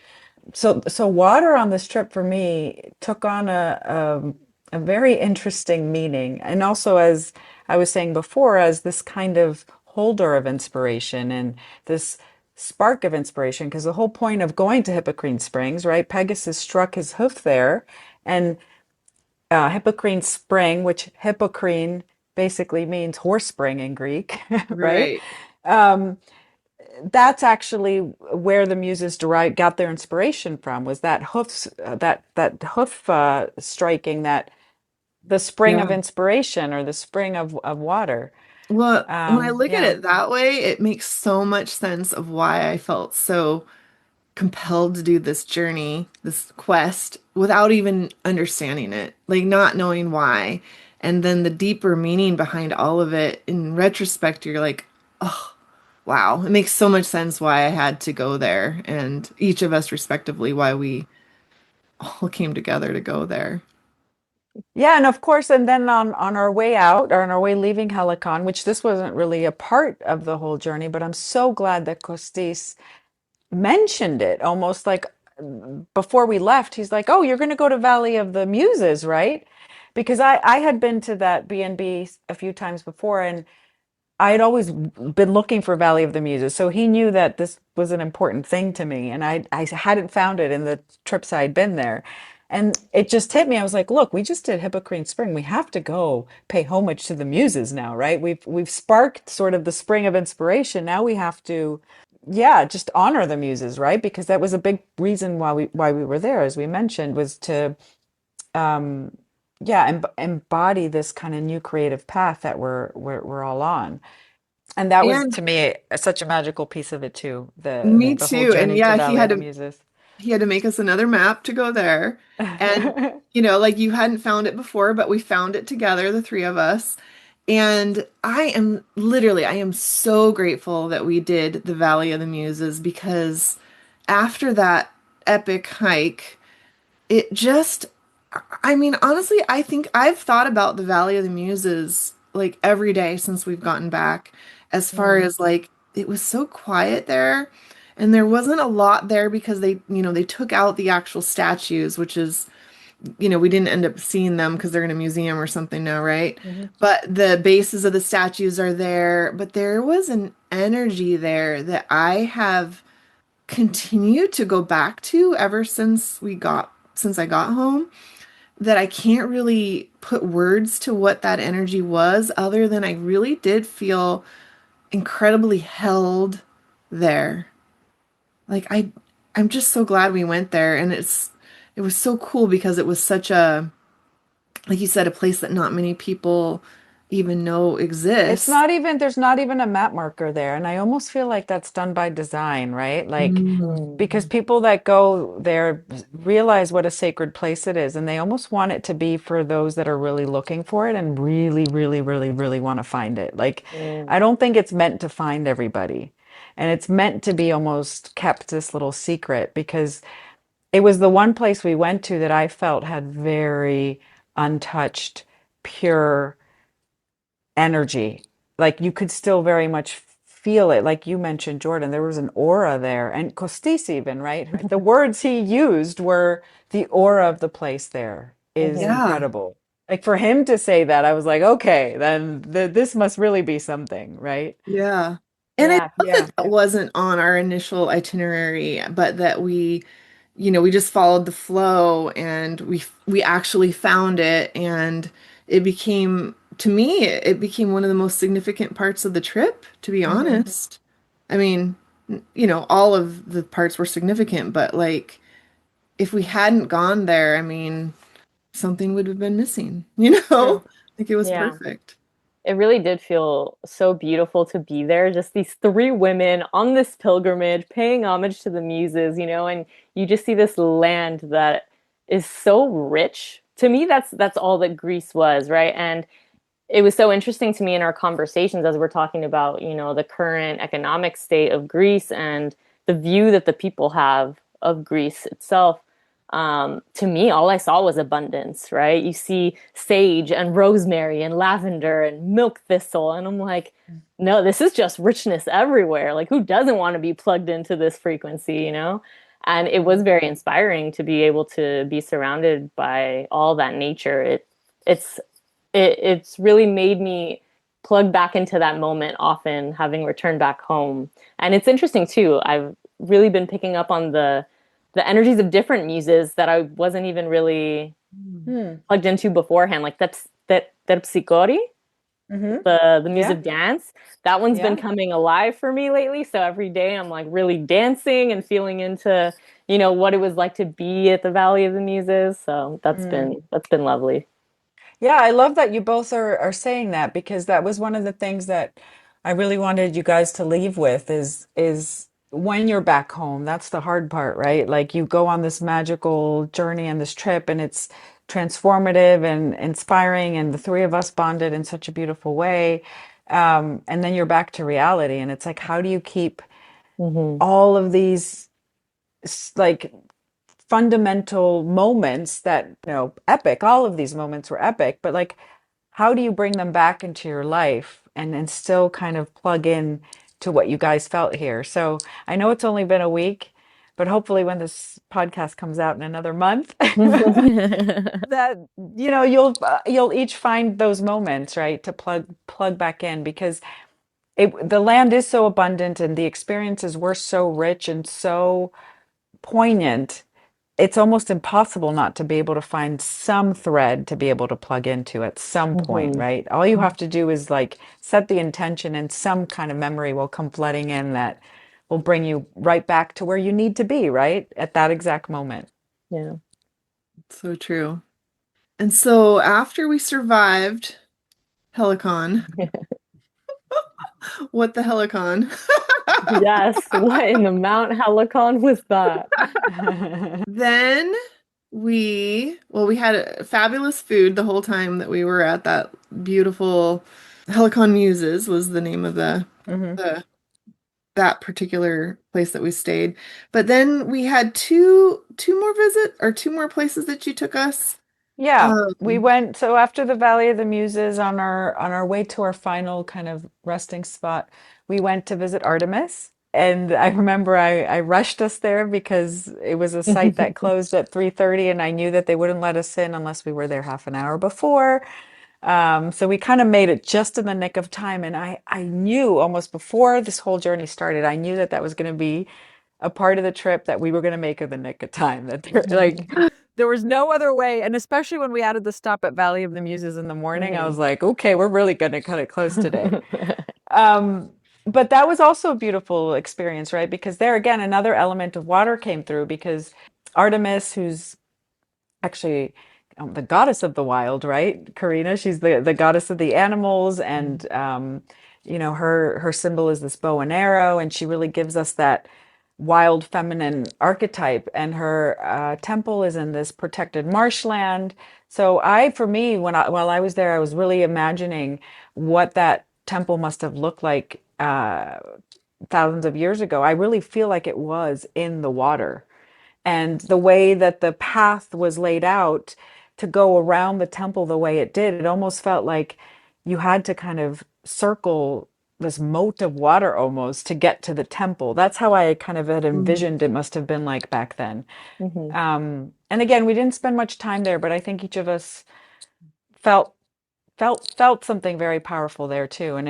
So water on this trip for me took on a very interesting meaning, and also, as I was saying before, as this kind of holder of inspiration and this spark of inspiration. Because the whole point of going to Hippocrene Springs, right? Pegasus struck his hoof there, and Hippocrene Spring, which Hippocrene basically means horse spring in Greek, right? Right. Um, that's actually where the muses derived got their inspiration from, was that that hoof striking, that the spring of Yeah. inspiration, or the spring of water. Well, when I look at Yeah. it that way, it makes so much sense of why I felt so compelled to do this journey, this quest, without even understanding it, like not knowing why. And then the deeper meaning behind all of it, in retrospect, you're like, oh, wow, it makes so much sense why I had to go there, and each of us respectively, why we all came together to go there. Yeah, and of course, and then on our way out, or on our way leaving Helicon, which this wasn't really a part of the whole journey, but I'm so glad that Costis mentioned it, almost like before we left. He's like, "Oh, you're going to go to Valley of the Muses, right?" Because I had been to that B&B a few times before, and I had always been looking for Valley of the Muses, so he knew that this was an important thing to me, and I hadn't found it in the trips I'd been there. And it just hit me. I was like, "Look, we just did Hippocrene Spring. We have to go pay homage to the Muses now, right? We've sparked sort of the spring of inspiration. Now we have to, yeah, just honor the Muses, right? Because that was a big reason why we were there, as we mentioned, was to um, yeah, embody this kind of new creative path that we're all on." And that was, And to me, such a magical piece of it too, me the whole too. And journey to yeah, Valley of the Muses. he had to make us another map to go there. And like you hadn't found it before, but we found it together, the three of us. And I am so grateful that we did the Valley of the Muses, because after that epic hike, it just, I mean, honestly, I think I've thought about the Valley of the Muses like every day since we've gotten back, as far Mm, as like it was so quiet there, and there wasn't a lot there because they took out the actual statues, which is, we didn't end up seeing them because they're in a museum or something now, right? mhm. But the bases of the statues are there, but there was an energy there that I have continued to go back to ever since I got home, that I can't really put words to what that energy was, other than I really did feel incredibly held there. Like I'm just so glad we went there, and it was so cool because it was such a, like you said, a place that not many people even know It's exists. not even, there's not even a map marker there. And I almost feel like that's done by design, right? Like, Mm. because people that go there realize what a sacred place it is, and they almost want it to be for those that are really looking for it and really, really, really, really want to find it. Like, Mm. I don't think it's meant to find everybody. And it's meant to be almost kept this little secret, because it was the one place we went to that I felt had very untouched, pure energy. Like you could still very much feel it. Like you mentioned, Jordan, there was an aura there. And Costis even, right? The words he used were, the aura of the place there is Mhm. Yeah. incredible. Like for him to say that, I was like, okay, then this must really be something, right? Yeah. And I Yeah. love that that wasn't on our initial itinerary, but that we just followed the flow, and we actually found it, and it became, to me, it became one of the most significant parts of the trip, to be Hmm. honest. I mean, all of the parts were significant, but like if we hadn't gone there, I mean, something would have been missing, True. Like it was Yeah. perfect. It really did feel so beautiful to be there. Just these three women on this pilgrimage, paying homage to the muses, and you just see this land that is so rich. To me, that's all that Greece was, right? And it was so interesting to me in our conversations as we're talking about, the current economic state of Greece and the view that the people have of Greece itself. To me, all I saw was abundance, right? You see sage and rosemary and lavender and milk thistle, and I'm like, no, this is just richness everywhere. Like, who doesn't want to be plugged into this frequency? And it was very inspiring to be able to be surrounded by all that nature. It's it's really made me plug back into that moment often having returned back home. And it's interesting too. I've really been picking up on the energies of different muses that I wasn't even really Hmm. plugged into beforehand, like that terpsichore, Hmm. the muse Yeah. of dance. That one's been Yeah. coming alive for me lately. So every day I'm like really dancing and feeling into, what it was like to be at the Valley of the Muses. So that's been lovely. Yeah, I love that you both are saying that because that was one of the things that I really wanted you guys to leave with is when you're back home, that's the hard part, right? Like you go on this magical journey and this trip and it's transformative and inspiring and the three of us bonded in such a beautiful way. And then you're back to reality and it's like how do you keep Hmm. all of these like fundamental moments that, epic, all of these moments were epic, but like, how do you bring them back into your life and still kind of plug in to what you guys felt here? So I know it's only been a week, but hopefully when this podcast comes out in another month, that, you'll each find those moments, right, to plug back in because the land is so abundant and the experiences were so rich and so poignant, it's almost impossible not to be able to find some thread to be able to plug into at some point, Hmm. right? All you have to do is like set the intention and some kind of memory will come flooding in that will bring you right back to where you need to be, right? At that exact moment. Yeah. So true. And so after we survived Helicon, what the Helicon? Yes. What in the Mount Helicon was that? Then we had fabulous food the whole time that we were at that beautiful Helicon Muses was the name of Hmm. the that particular place that we stayed. But then we had two more two more places that you took us. Yeah, we Um, went so after the Valley of the Muses on our way to our final kind of resting spot, we went to visit Artemis. And I remember I rushed us there because it was a site that closed at 3:30 and I knew that they wouldn't let us in unless we were there half an hour before. So we kind of made it just in the nick of time. And I knew almost before this whole journey started, I knew that that was going to be a part of the trip that we were going to make in the nick of time. That like there was no other way. And especially when we added the stop at Valley of the Muses in the morning, I was Mhm. like, okay, we're really going to cut it close today. Um, but that was also a beautiful experience, right? Because there again, another element of water came through because Artemis, who's actually the goddess of the wild, right? Karina, she's the goddess of the animals, and her symbol is this bow and arrow, and she really gives us that wild feminine archetype. And her temple is in this protected marshland. So for me, while I was there, I was really imagining what that temple must have looked like thousands of years ago. I really feel like it was in the water and the way that the path was laid out to go around the temple the way it did, it almost felt like you had to kind of circle this moat of water almost to get to the temple. That's how I kind of had mhm. envisioned it must have been like back then. Mhm. And again, we didn't spend much time there, but I think each of us felt felt something very powerful there too. And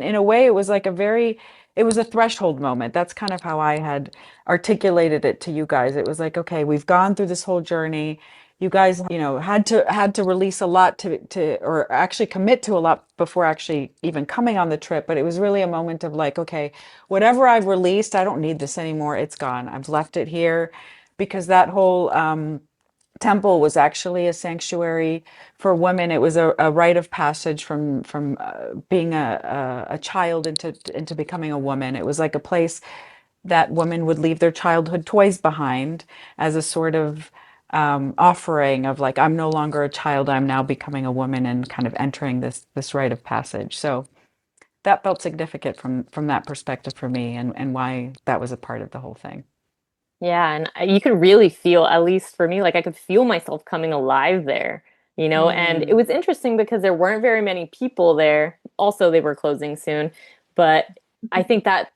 in a way it was like it was a threshold moment. That's kind of how I had articulated it to you guys. It was like, okay, we've gone through this whole journey. You guys, had to release a lot to or actually commit to a lot before actually even coming on the trip. But it was really a moment of like, okay, whatever I've released, I don't need this anymore. It's gone. I've left it here because that whole temple was actually a sanctuary for women. It was a rite of passage from being a child into becoming a woman. It was like a place that women would leave their childhood toys behind as a sort of offering of like, I'm no longer a child, I'm now becoming a woman and kind of entering this rite of passage. So that felt significant from that perspective for me, and why that was a part of the whole thing. Yeah, and you could really feel, at least for me, like I could feel myself coming alive there, you know? And it Mm, was interesting because there weren't very many people there. Also, they were closing soon. But I think that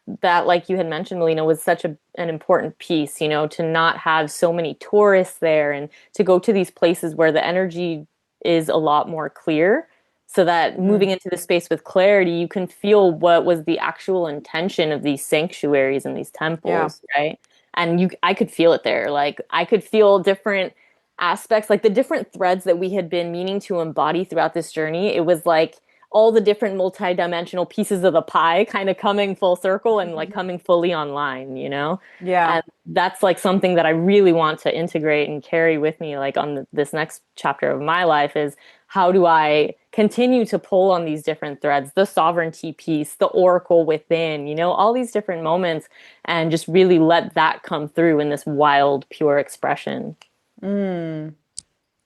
like you had mentioned, Melina, was such an important piece, you know, to not have so many tourists there and to go to these places where the energy is a lot more clear. So that moving mm, into the space with clarity, you can feel what was the actual intention of these sanctuaries and these yeah. temples, right? And you I could feel it there. Like I could feel different aspects, like the different threads that we had been meaning to embody throughout this journey. It was like all the different multi-dimensional pieces of the pie kind of coming full circle and like coming fully online, you know? Yeah. And that's like something that I really want to integrate and carry with me like on this next chapter of my life is how do I continue to pull on these different threads, the sovereignty piece, the oracle within, you know, all these different moments and just really let that come through in this wild, pure expression. Mm,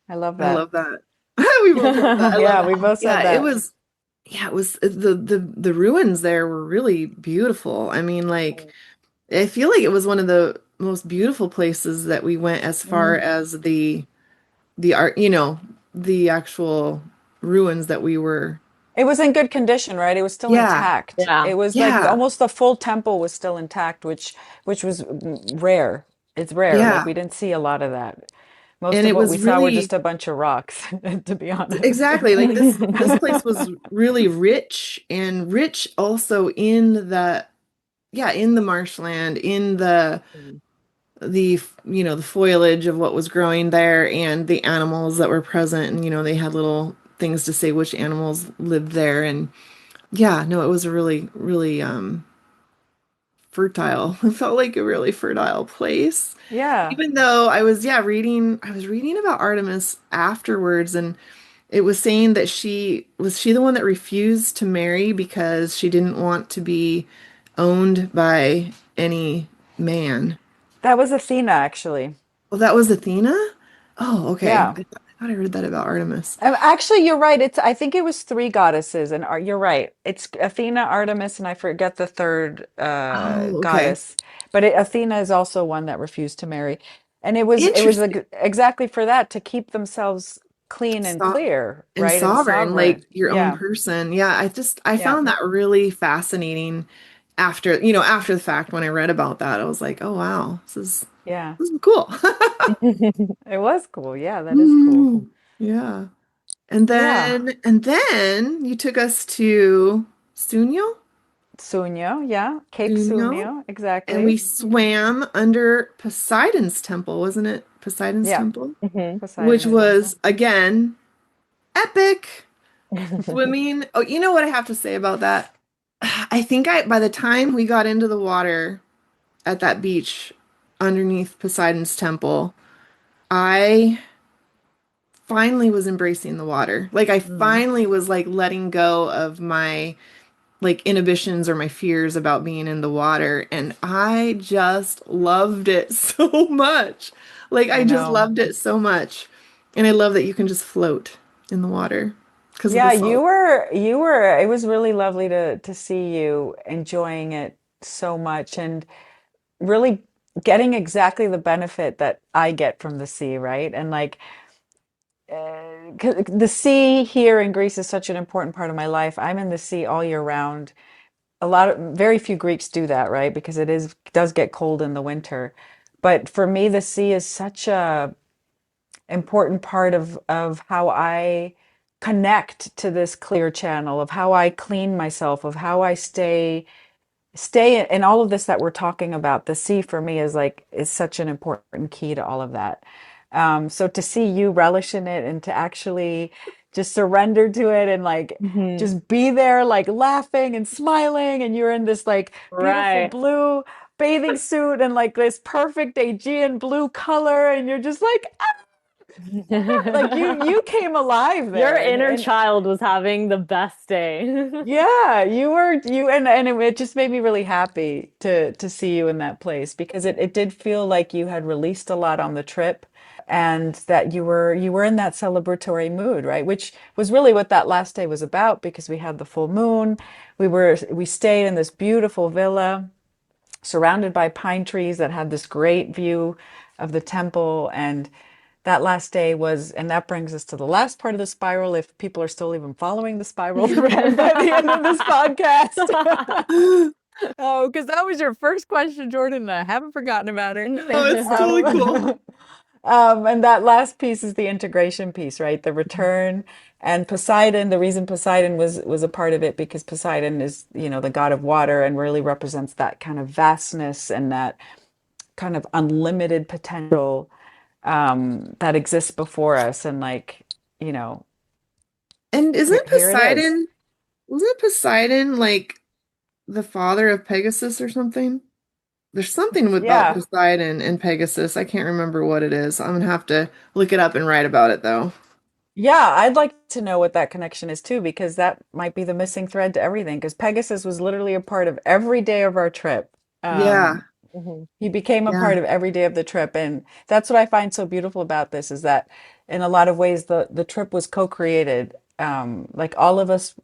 I love I that. love that. We both love that. I love Yeah, it. we both said Yeah, it that. was yeah, it was the ruins there were really beautiful. I mean, like I feel like it was one of the most beautiful places that we went as far Mm. as the art, you know, the actual ruins that we were. It was in good condition, right? It was still Yeah. intact. Yeah. It was like Yeah. almost the full temple was still intact, which was rare. It's rare. Like Yeah. we didn't see a lot of that. Most And of it what we was saw were really just a bunch of rocks, to be honest. exactly like this place was really rich and rich also in the yeah, in the marshland, in the you know, the foliage of what was growing there and the animals that were present and you know, they had little things to say which animals lived there and yeah, no, it was a really fertile. It felt like a really fertile place. Yeah. Even though I was yeah, I was reading about Artemis afterwards and it was saying that she the one that refused to marry because she didn't want to be owned by any man. That was Athena, actually. Well, that was Athena? Oh, okay. Yeah. I thought I read that about Artemis. Actually, you're right. I think it was three goddesses, and you're right. It's Athena, Artemis, and I forget the third Oh, okay. goddess. But Athena is also one that refused to marry, and it was Interesting. exactly for that, to keep themselves clean and So, clear, and right, and sovereign, like sovereign. your own Yeah, person. Yeah, I yeah, found that really fascinating after, you know, after the fact when I read about that. I was like, oh wow, yeah. this is cool. It was cool. Yeah, that is cool. Mm, yeah. Yeah, And then you took us to Sunyo, Sunyo. Yeah, Cape Sunyo, Sunyo. and we Exactly. swam under Poseidon's temple, wasn't it? Poseidon's Yeah, temple, Mhm. which Poseidon's was temple. again epic. Swimming. Oh, you know what I have to say about that? I think by the time we got into the water at that beach underneath Poseidon's temple, I finally was embracing the water. Like I Mm. finally was like letting go of my like inhibitions or my fears about being in the water and I just loved it so much. Like I I just know. loved it so much. And I love that you can just float in the water because of the Yeah, you salt. were you were it was really lovely to see you enjoying it so much and really getting exactly the benefit that I get from the sea, right? And like 'cause the sea here in Greece is such an important part of my life. I'm in the sea all year round. Very few Greeks do that, right? Because does get cold in the winter. But for me, the sea is such a important part of how I connect to this clear channel, of how I clean myself, of how I stay in all of this that we're talking about. The sea for me is such an important key to all of that. So to see you relish in it and to actually just surrender to it and like Mhm. just be there like laughing and smiling and you're in this like beautiful Right. blue bathing suit and like this perfect Aegean blue color and you're just like Like you came alive Your there, inner and child was having the best day. yeah, you and it just made me really happy to see you in that place because it did feel like you had released a lot on the trip and that you were in that celebratory mood, right? Which was really what that last day was about because we had the full moon. We stayed in this beautiful villa surrounded by pine trees that had this great view of the temple. And that last day was, and that brings us to the last part of the spiral, if people are still even following the spiral thread by the end of this podcast. Oh, Oh, because that was your first question, Jordan, and I haven't forgotten about it. it's totally cool. Um, and that last piece is the integration piece, right? The return and Poseidon. The reason Poseidon was a part of it because Poseidon is, the god of water and really represents that kind of vastness and that kind of unlimited potential that exists before us. And like, you know, And here it is. wasn't Poseidon like the father of Pegasus or something? There's something about Yeah. Poseidon and Pegasus. I can't remember what it is. I'm gonna have to look it up and write about it though. Yeah, I'd like to know what that connection is too, because that might be the missing thread to everything. Because Pegasus was literally a part of every day of our trip. Yeah, Mhm. He became a yeah. part of every day of the trip, and that's what I find so beautiful about this is that in a lot of ways the trip was co-created. Like all of us,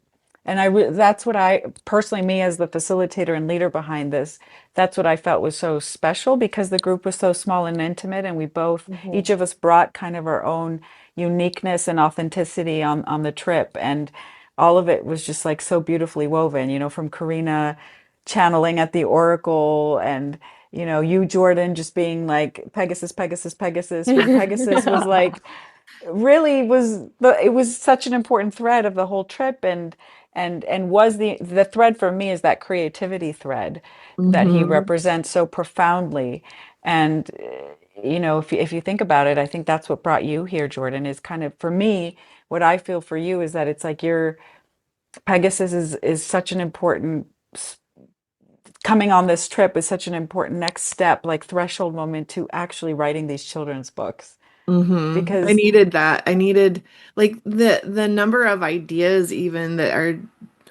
and that's what I personally, me as the facilitator and leader behind this, that's what I felt was so special because the group was so small and intimate, and we both, Mhm. each of us brought kind of our own uniqueness and authenticity on the trip, and all of it was just like so beautifully woven, from Karina channeling at the Oracle and you, Jordan, just being like Pegasus, Pegasus, Pegasus, when Pegasus was like really it was such an important thread of the whole trip and was the thread for me is that creativity thread that he Hmm. represents so profoundly. And if you think about it, I think that's what brought you here, Jordan, is kind of for me, what I feel for you is that it's like your Pegasus is such an important coming on this trip is such an important next step, like threshold moment to actually writing these children's books. I Because, needed that. I needed like the number of ideas even that are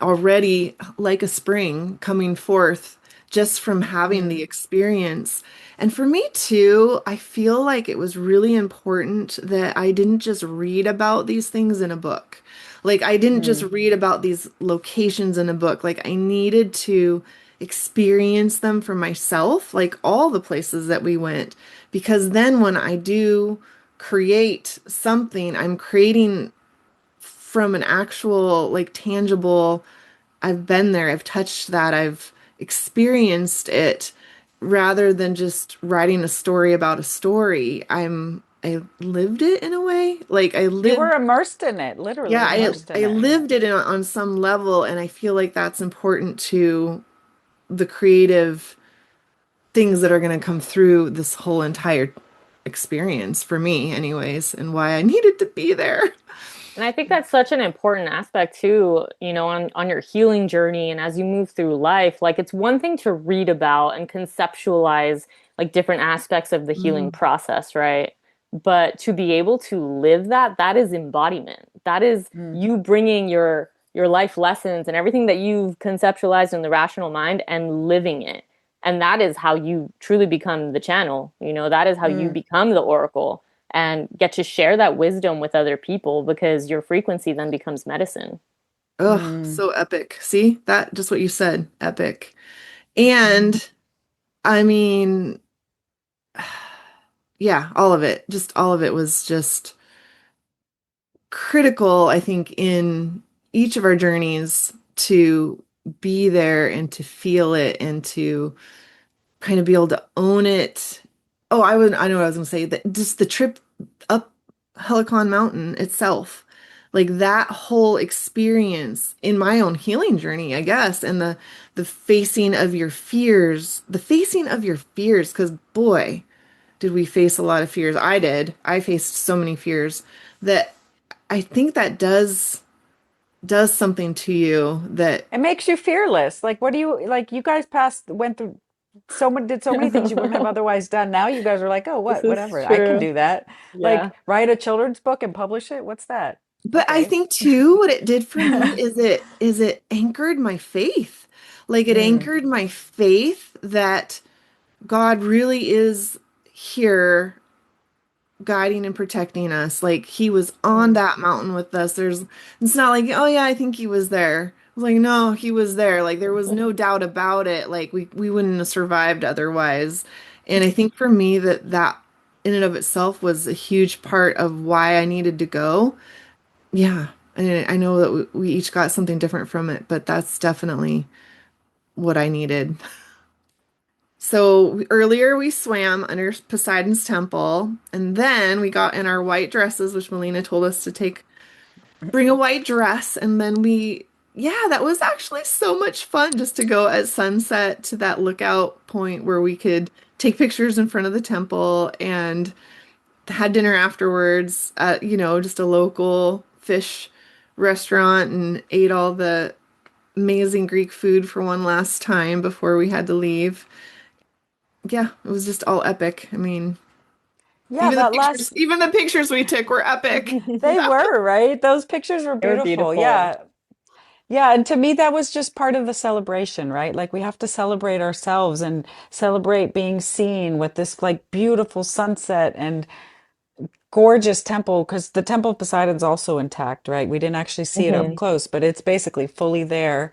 already like a spring coming forth just from having the mm, experience. And for me too, I feel like it was really important that I didn't just read about these things in a book. Like I didn't just mm, read about these locations in a book. Like I needed to experience them for myself, like all the places that we went. Because then when I do create something, I'm creating from an actual, like tangible, I've been there, I've touched that, I've experienced it rather than just writing a story about a story. I lived it in a way. Like I you were lived, immersed in it, yeah, literally immersed in I it. lived it on some level, and I feel like that's important to the creative things that are going to come through this whole entire experience for me anyways, and why I needed to be there. And I think that's such an important aspect too, on your healing journey and as you move through life. Like it's one thing to read about and conceptualize like different aspects of the healing Mm, process, right? But to be able to live that, that is embodiment. That is Mm, you bringing your life lessons and everything that you've conceptualized in the rational mind and living it. And that is how you truly become the channel. That is how you mm, become the oracle and get to share that wisdom with other people because your frequency then becomes medicine. ugh, mm, so epic. See that? Just what you said, epic. And I mean, yeah, all of it, just all of it was just critical, I think, in each of our journeys to be there and to feel it and to kind of be able to own it. Oh, I know what I was gonna say, that just the trip up Helicon Mountain itself, like that whole experience in my own healing journey, I guess, and the facing of your fears, because boy, did we face a lot of fears. I did. I faced so many fears that I think that does something to you that it makes you fearless. Like, what do you like? You guys went through did so many things you wouldn't have otherwise done. Now you guys are like, oh, This what, is whatever, I can true. do that. Yeah. Like write a children's book and publish it. What's that? But I Okay. think too, what it did for me is it anchored my faith. Like it Mm, anchored my faith that God really is here guiding and protecting us. Like he was on mm, that mountain with us. It's not like, oh yeah, I think he was there. I was like, no, he was there. Like there was no doubt about it. Like we wouldn't have survived otherwise. And I think for me that in and of itself was a huge part of why I needed to go. Yeah. And I know that we each got something different from it, but that's definitely what I needed. So earlier we swam under Poseidon's temple, and then we got in our white dresses, which Melina told us to bring a white dress, and then yeah, that was actually so much fun just to go at sunset to that lookout point where we could take pictures in front of the temple and had dinner afterwards at, just a local fish restaurant and ate all the amazing Greek food for one last time before we had to leave. Yeah, it was just all epic. I mean, yeah, that last, even the pictures we took were epic. they were, right? Those pictures were They were beautiful. beautiful. Yeah. Yeah, and to me, that was just part of the celebration, right? Like we have to celebrate ourselves and celebrate being seen with this like beautiful sunset and gorgeous temple, because the Temple of Poseidon's also intact, right? We didn't actually see it up Hmm. close, but it's basically fully there.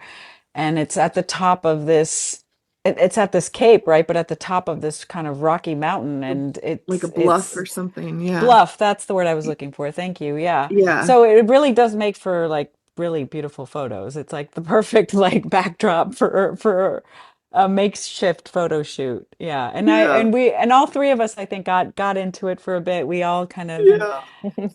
And it's at the top of this, it's at this cape, right? But at the top of this kind of rocky mountain, and Like a bluff it's or something. Yeah. bluff. That's the word I was looking for. Thank you. Yeah. Yeah. So it really does make for like really beautiful photos. It's like the perfect like backdrop for a makeshift photo shoot. Yeah. Yeah. And all three of us I think got into it for a bit. We all kind of Yeah.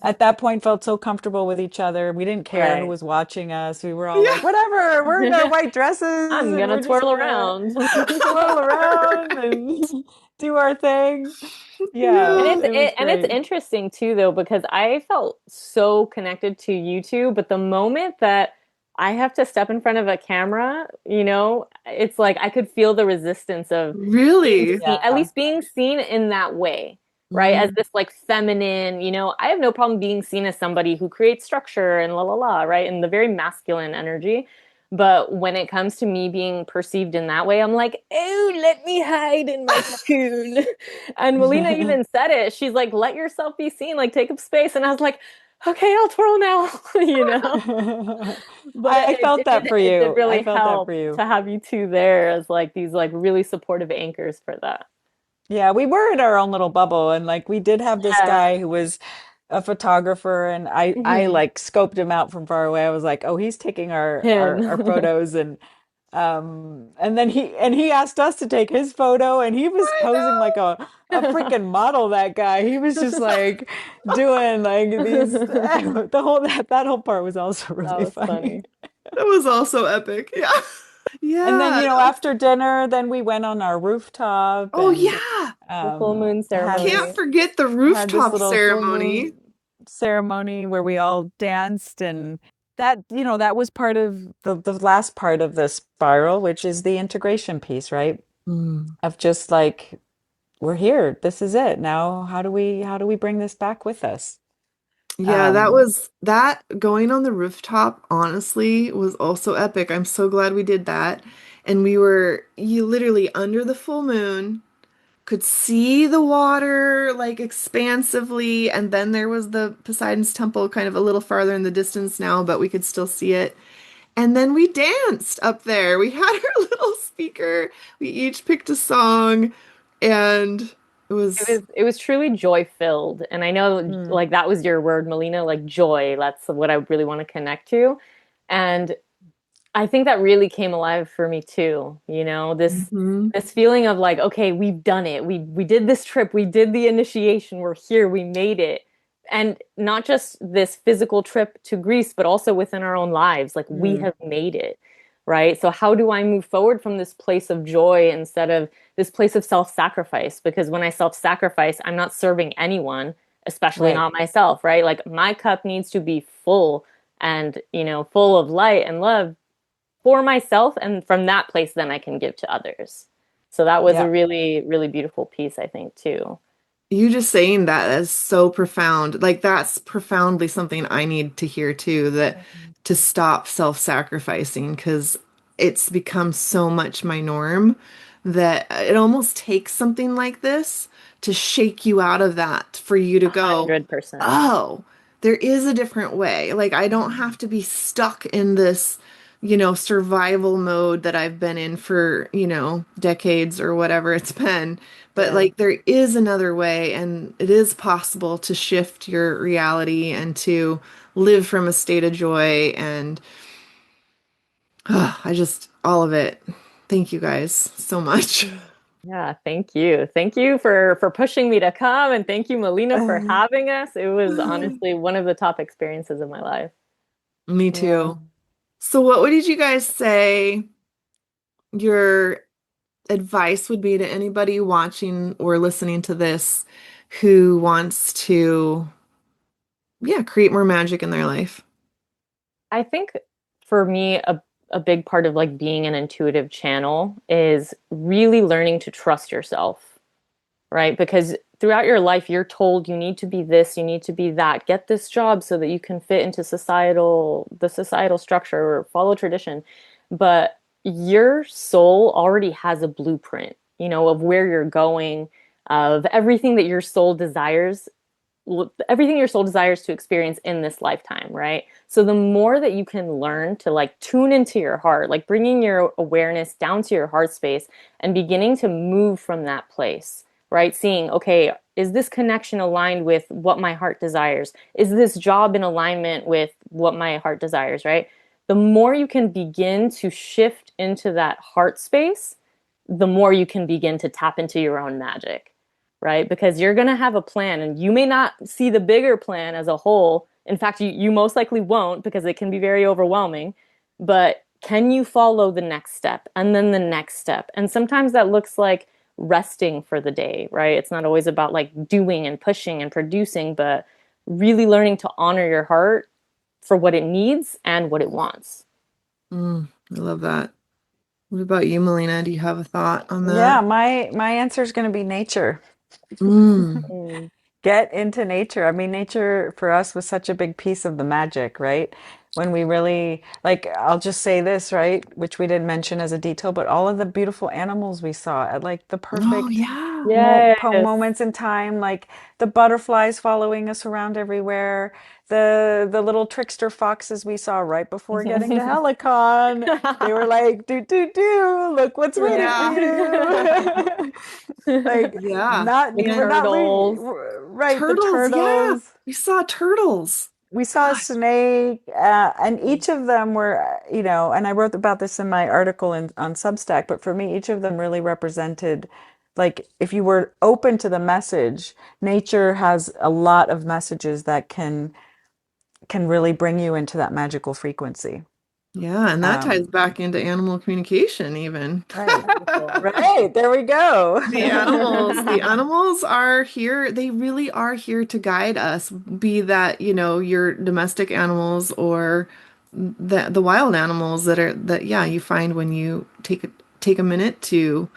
at that point felt so comfortable with each other. We didn't care who Right. was watching us. We were all like, Yeah. whatever, we're in our white dresses I'm and gonna we're just twirl gonna around. twirl around and do our thing. Yeah, And Yeah. it's it was and it's great. interesting too though because I felt so connected to you two, but the moment that I have to step in front of a camera, it's like I could feel the resistance of being Really? seen, at Yeah. least being seen in that way, right? As Mm. this like feminine, I have no problem being seen as somebody who creates structure and la la la, right? And the very masculine energy. But when it comes to me being perceived in that way, I'm like, oh, let me hide in my cocoon. And Melina even said it. She's like, let yourself be seen, like take up space. And I was like, okay, I'll twirl now, you know? But I felt that for it did you. I really felt that for help you. to have you two there as like these like really supportive anchors for that. Yeah, we were in our own little bubble and like we did have this Yeah. guy who was a photographer and I Hmm. like scoped him out from far away. I was like, "Oh, he's taking our Him. photos." And then he asked us to take his photo and he was I posing like know. a freaking model, that guy. He was just like doing like these that whole part was also That really was funny. funny. That was also epic. Yeah. And then, Yeah. after dinner, then we went on our rooftop Oh, and yeah. The full moon had Can't ceremony. forget the had this rooftop little full ceremony. moon ceremony where we all danced, and that was part of the last part of the spiral, which is the integration piece, right? Mm. Of just like we're here, this is it. Now how do we bring this back with us? Yeah, Um that going on the rooftop, honestly, was also epic. I'm so glad we did that. And you literally under the full moon could see the water like expansively, and then there was the Poseidon's temple kind of a little farther in the distance now, but we could still see it. And then we danced up there. We had our little speaker. We each picked a song, and it was, It was truly joy filled. And I know mm, like that was your word, Melina, like joy. That's what I really want to connect to. And I think that really came alive for me too. Mhm. This feeling of like, okay, we've done it. We did this trip. We did the initiation. We're here. We made it. And not just this physical trip to Greece, but also within our own lives. Like we mm, have made it, right? So how do I move forward from this place of joy instead of this place of self-sacrifice? Because when I self-sacrifice, I'm not serving anyone, especially right. not myself, right? Like my cup needs to be full and, full of light and love for myself, and from that place then I can give to others. So that was Yeah. a really, really beautiful piece, I think, too. You just saying that is so profound. Like that's profoundly something I need to hear too, that to stop self-sacrificing because it's become so much my norm that it almost takes something like this to shake you out of that for you to A go, 100%. oh, there is a different way. Like I don't have to be stuck in this, survival mode that I've been in for, decades or whatever it's been. But Yeah. like there is another way, and it is possible to shift your reality and to live from a state of joy. And all of it. Thank you guys so much. Yeah, thank you. Thank you for pushing me to come, and thank you, Melina, for having us. It was honestly one of the top experiences of my life. Me Yeah. too. So, what would you guys say your advice would be to anybody watching or listening to this who wants to, yeah, create more magic in their life? I think for me, a big part of like being an intuitive channel is really learning to trust yourself, right? Because throughout your life, you're told you need to be this, you need to be that, get this job so that you can fit into the societal structure or follow tradition. But your soul already has a blueprint, of where you're going, of everything your soul desires to experience in this lifetime, right? So the more that you can learn to like tune into your heart, like bringing your awareness down to your heart space and beginning to move from that place, right? Seeing, okay, is this connection aligned with what my heart desires? Is this job in alignment with what my heart desires, right? The more you can begin to shift into that heart space, the more you can begin to tap into your own magic, right? Because you're going to have a plan and you may not see the bigger plan as a whole. In fact, you most likely won't because it can be very overwhelming. But can you follow the next step and then the next step? And sometimes that looks like resting for the day, right? It's not always about like doing and pushing and producing, but really learning to honor your heart for what it needs and what it wants. I love that. What about you, Melina? Do you have a thought on Yeah, that? my answer is going to be nature. Mm. Mm. Get into nature. I mean, nature for us was such a big piece of the magic, right? When we really, like, I'll just say this, right? Which we didn't mention as a detail, but all of the beautiful animals we saw at like the Oh, perfect yeah. Yes. moments in time, like the butterflies following us around everywhere, the little trickster foxes we saw right before getting to Helicon. They were like, do do do, look what's waiting for Yeah. Yeah. you. Like Yeah. not The we're And not re turtles. right, the turtles. Yeah. turtles. We saw turtles. We saw a Gosh. snake, and each of them were, and I wrote about this in my article on Substack, but for me, each of them really represented, like, if you were open to the message, nature has a lot of messages that can really bring you into that magical frequency. Yeah. And that ties Um, back into animal communication, even. right, Beautiful. right, there we go. The animals are here. They really are here to guide us, be that, your domestic animals or the wild animals that, yeah, you find when you take a minute to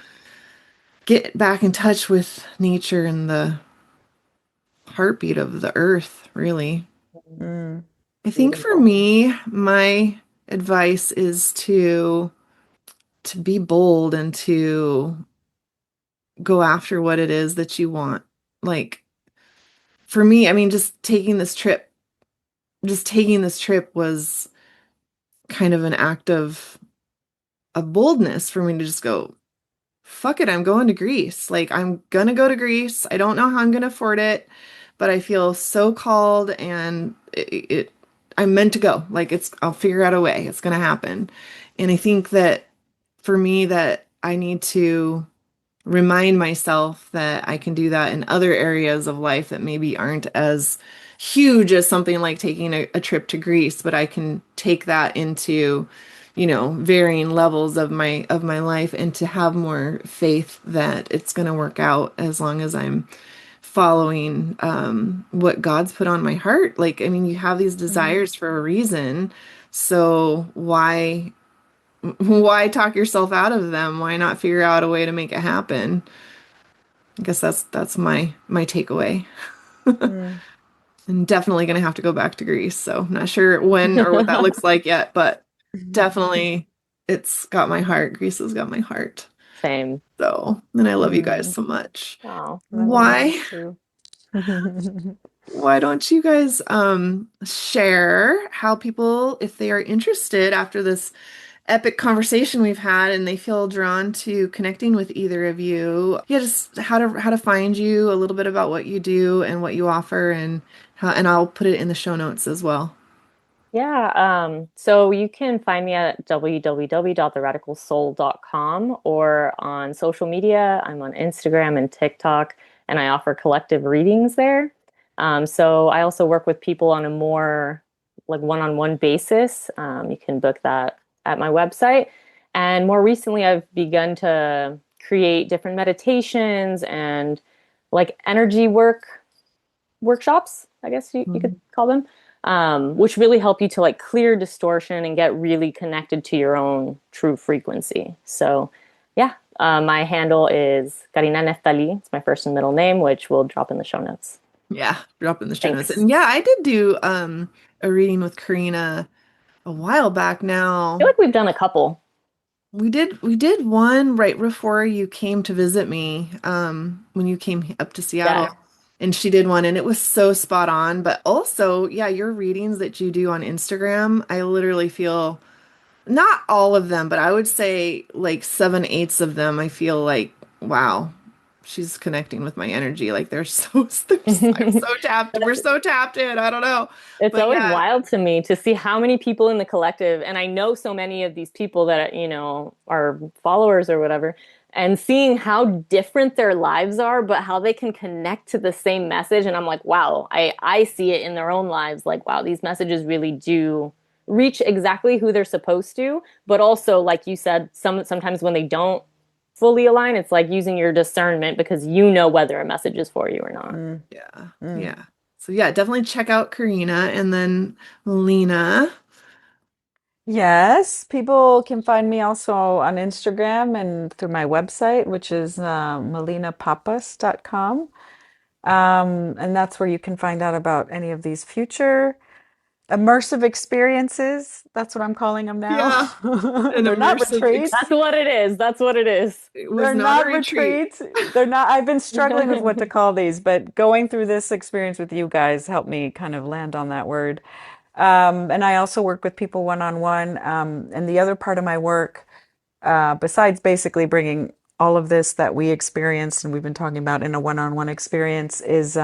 get back in touch with nature and the heartbeat of the earth, really. Mm, I think for Beautiful. me, my advice is to be bold and to go after what it is that you want. Like for me, I mean, just taking this trip was kind of an act of boldness for me to just go, fuck it, I'm going to Greece. Like I'm gonna go to Greece. I don't know how I'm gonna afford it, but I feel so called and I'm meant to go. Like I'll figure out a way. It's gonna happen. And I think that for me that I need to remind myself that I can do that in other areas of life that maybe aren't as huge as something like taking a trip to Greece, but I can take that into, varying levels of my life and to have more faith that it's going to work out as long as I'm following what God's put on my heart. Like, I mean, you have these mm, desires for a reason. So why talk yourself out of them? Why not figure out a way to make it happen? I guess that's my takeaway. Mm. And definitely going to have to go back to Greece. So I'm not sure when or what that looks like yet, but definitely it's got my heart. Greece has got my heart. Same. So, and I love you guys Mm. so much. Oh, I love you Why? guys too. Why don't you guys share how people, if they are interested after this epic conversation we've had and they feel drawn to connecting with either of you, yeah, just how to find you, a little bit about what you do and what you offer and how, and I'll put it in the show notes as well. Yeah, so you can find me at www.theradicalsoul.com or on social media. I'm on Instagram and TikTok, and I offer collective readings there. So I also work with people on a more like one-on-one basis. You can book that at my website. And more recently, I've begun to create different meditations and like energy workshops, I guess you could Mhm. call them, which really help you to like clear distortion and get really connected to your own true frequency. So, yeah, my handle is Karina Neftali. It's my first and middle name, which we'll drop in the show notes. Yeah, drop in the show notes. Thanks. And yeah, I did do a reading with Karina a while back I feel now. like we've done a couple. We did one right before you came to visit me, when you came up to Yeah. Seattle, and she did one, and it was so spot on. But also, yeah, your readings that you do on Instagram, I literally feel not all of them, but I would say like 7/8 of them, I feel like, wow, she's connecting with my energy. Like they're so, I'm so tapped. We're so tapped in. I don't know. It's But always yeah, wild to me to see how many people in the collective, and I know so many of these people that, are followers or whatever, and seeing how different their lives are, but how they can connect to the same message. And I'm like, wow, I see it in their own lives. Like, wow, these messages really do reach exactly who they're supposed to. But also, like you said, sometimes when they don't fully align, it's like using your discernment because you know whether a message is for you or not. Mm. yeah, Mm. yeah. So yeah, definitely check out Karina and then Melina. Yes, people can find me also on Instagram and through my website, which is melinapapas.com. And that's where you can find out about any of these future immersive experiences. That's what I'm calling them now. Yeah, an They're not immersive That's retreats. what it is. That's what it is. it was They're not a not retreat. retreats. They're not. I've been struggling with what to call these, but going through this experience with you guys helped me kind of land on that word. And I also work with people one on one. And the other part of my work, besides basically bringing all of this that we experienced and we've been talking about in a one on one experience, is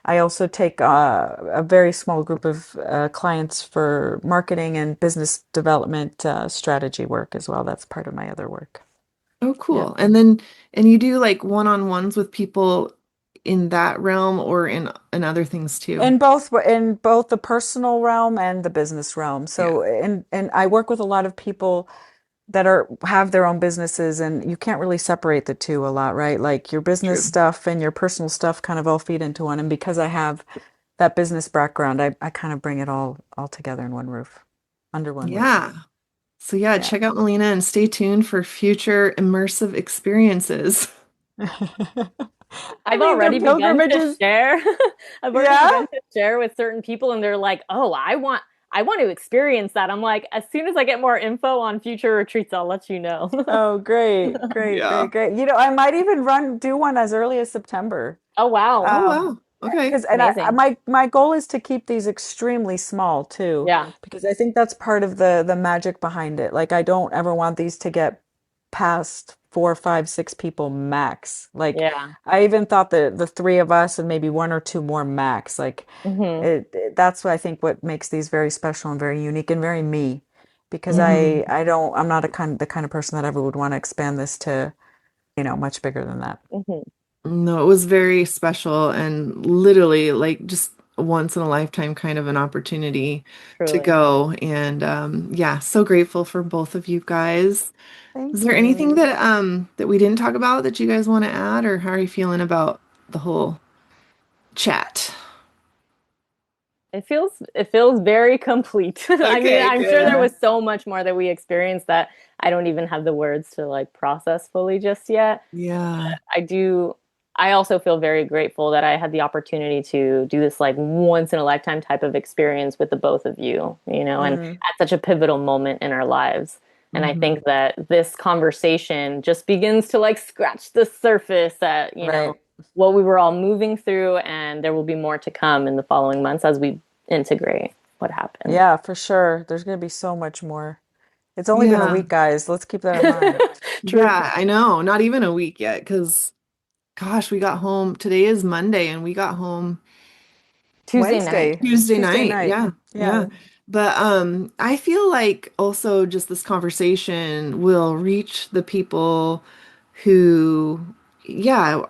I also take a very small group of clients for marketing and business development strategy work as well. That's part of my other work. Oh, Yeah. cool. And you do like one-on-ones with people in that realm or in other things too. In both the personal realm and the business realm. Yeah, So and I work with a lot of people that are have their own businesses, and you can't really separate the two a lot, right? Like your business true. stuff and your personal stuff kind of all feed into one. And because I have that business background, I kind of bring it all together in one roof, under one roof. Yeah. So yeah, Yeah. check out Melina and stay tuned for future immersive experiences. I I've mean, they're already begun to pilgrimages. share. I've already Yeah. begun to share with certain people, and they're like, "Oh, I want to experience that." I'm like, as soon as I get more info on future retreats, I'll let you know. Oh, great, great, Yeah. great, great. I might even do one as early as September. Oh, wow. Oh Um, wow. Okay. because and Amazing. my goal is to keep these extremely small too, Yeah. because I think that's part of the magic behind it. Like I don't ever want these to get past four, five, six people max. Like Yeah. I even thought that the three of us and maybe one or two more max. Like Hmm. that's what I think what makes these very special and very unique and very me. Because Hmm. I'm not the kind of person that ever would want to expand this to, much bigger than that. Hmm. No, it was very special and literally like just a once in a lifetime kind of an opportunity to Truly. go. And yeah, so grateful for both of you guys. Is Thank there anything you. that we didn't talk about that you guys want to add, or how are you feeling about the whole chat? It feels very complete. I mean, Okay, I'm sure there good. was so much more that we experienced that I don't even have the words to like process fully just yet. Yeah. I do. I also feel very grateful that I had the opportunity to do this like once in a lifetime type of experience with the both of you, and Mm, at such a pivotal moment in our lives. And I Hmm. think that this conversation just begins to like scratch the surface at, right. what we were all moving through, and there will be more to come in the following months as we integrate what happened. Yeah, for sure. There's going to be so much more. It's only been a Yeah. week, guys. Let's keep that in mind. True. Yeah, I know. Not even a week yet, because gosh, we got home. Today is Monday, and we got home Tuesday night. Wednesday, Tuesday Tuesday night. night. Yeah, Yeah. yeah. But I feel like also just this conversation will reach the people who, yeah,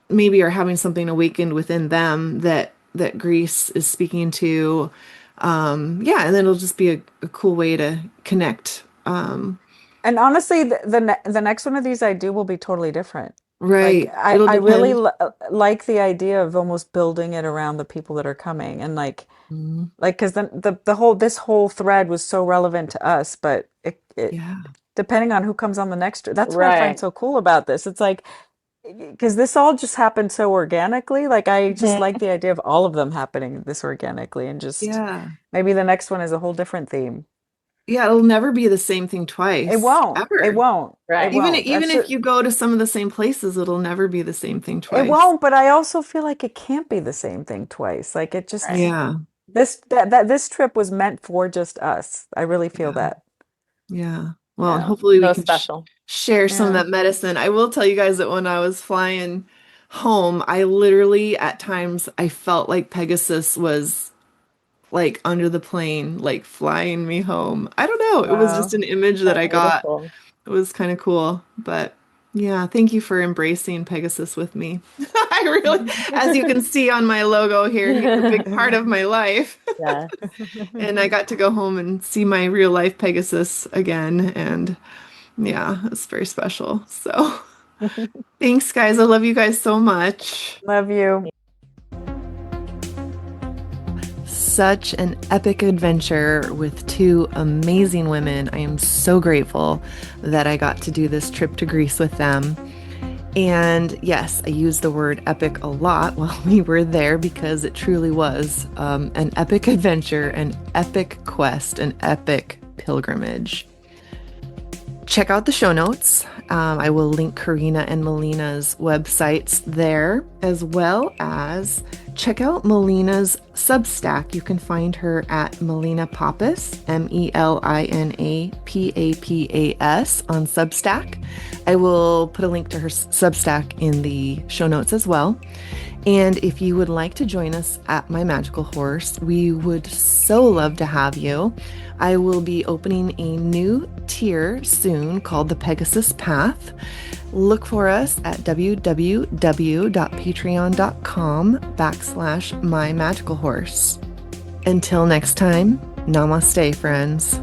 maybe are having something awakened within them that Greece is speaking to. Yeah, and then it'll just be a cool way to connect. And honestly, the next one of these I do will be totally different. Like Right. I It'll I really depend. like the idea of almost building it around the people that are coming and Mhm. like because the whole this whole thread was so relevant to us, but it Yeah. depending on who comes on the next, that's what I find Right. so cool about this. It's like because this all just happened so organically. Like I just like Mhm. the idea of all of them happening this organically and just Yeah. maybe the next one is a whole different theme. Yeah, it'll never be the same thing It twice, won't. It ever. won't. It Right. won't. Even That's if it. you go to some of the same places, it'll never be the same thing It twice. won't, but I also feel like it can't be the same thing twice. Like it just Right. Yeah. this trip was meant for just us. I really feel Yeah. that. Yeah. Well, and Yeah. hopefully we So can special. share some of Yeah. that medicine. I will tell you guys that when I was flying home, I literally at times I felt like Pegasus was like under the plane, like flying me home. I don't know. It was just Wow. an image that That's I got. beautiful. It was kind of cool. But yeah, thank you for embracing Pegasus with me. I really, as you can see on my logo here, he's a big part of my life. Yeah. And I got to go home and see my real life Pegasus again. And yeah, it's very special. So thanks, guys. I love you guys so much. Love you. Such an epic adventure with two amazing women. I am so grateful that I got to do this trip to Greece with them. And yes, I used the word epic a lot while we were there because it truly was an epic adventure, an epic quest, an epic pilgrimage. Check out the show notes. I will link Karina and Melina's websites there, as well as check out Melina's Substack. You can find her at Melina Pappas, Melina Papas on Substack. I will put a link to her Substack in the show notes as well. And if you would like to join us at My Magical Horse, we would so love to have you. I will be opening a new tier soon called the Pegasus Path. Look for us at www.patreon.com/My Magical Horse. Until next time, namaste, friends.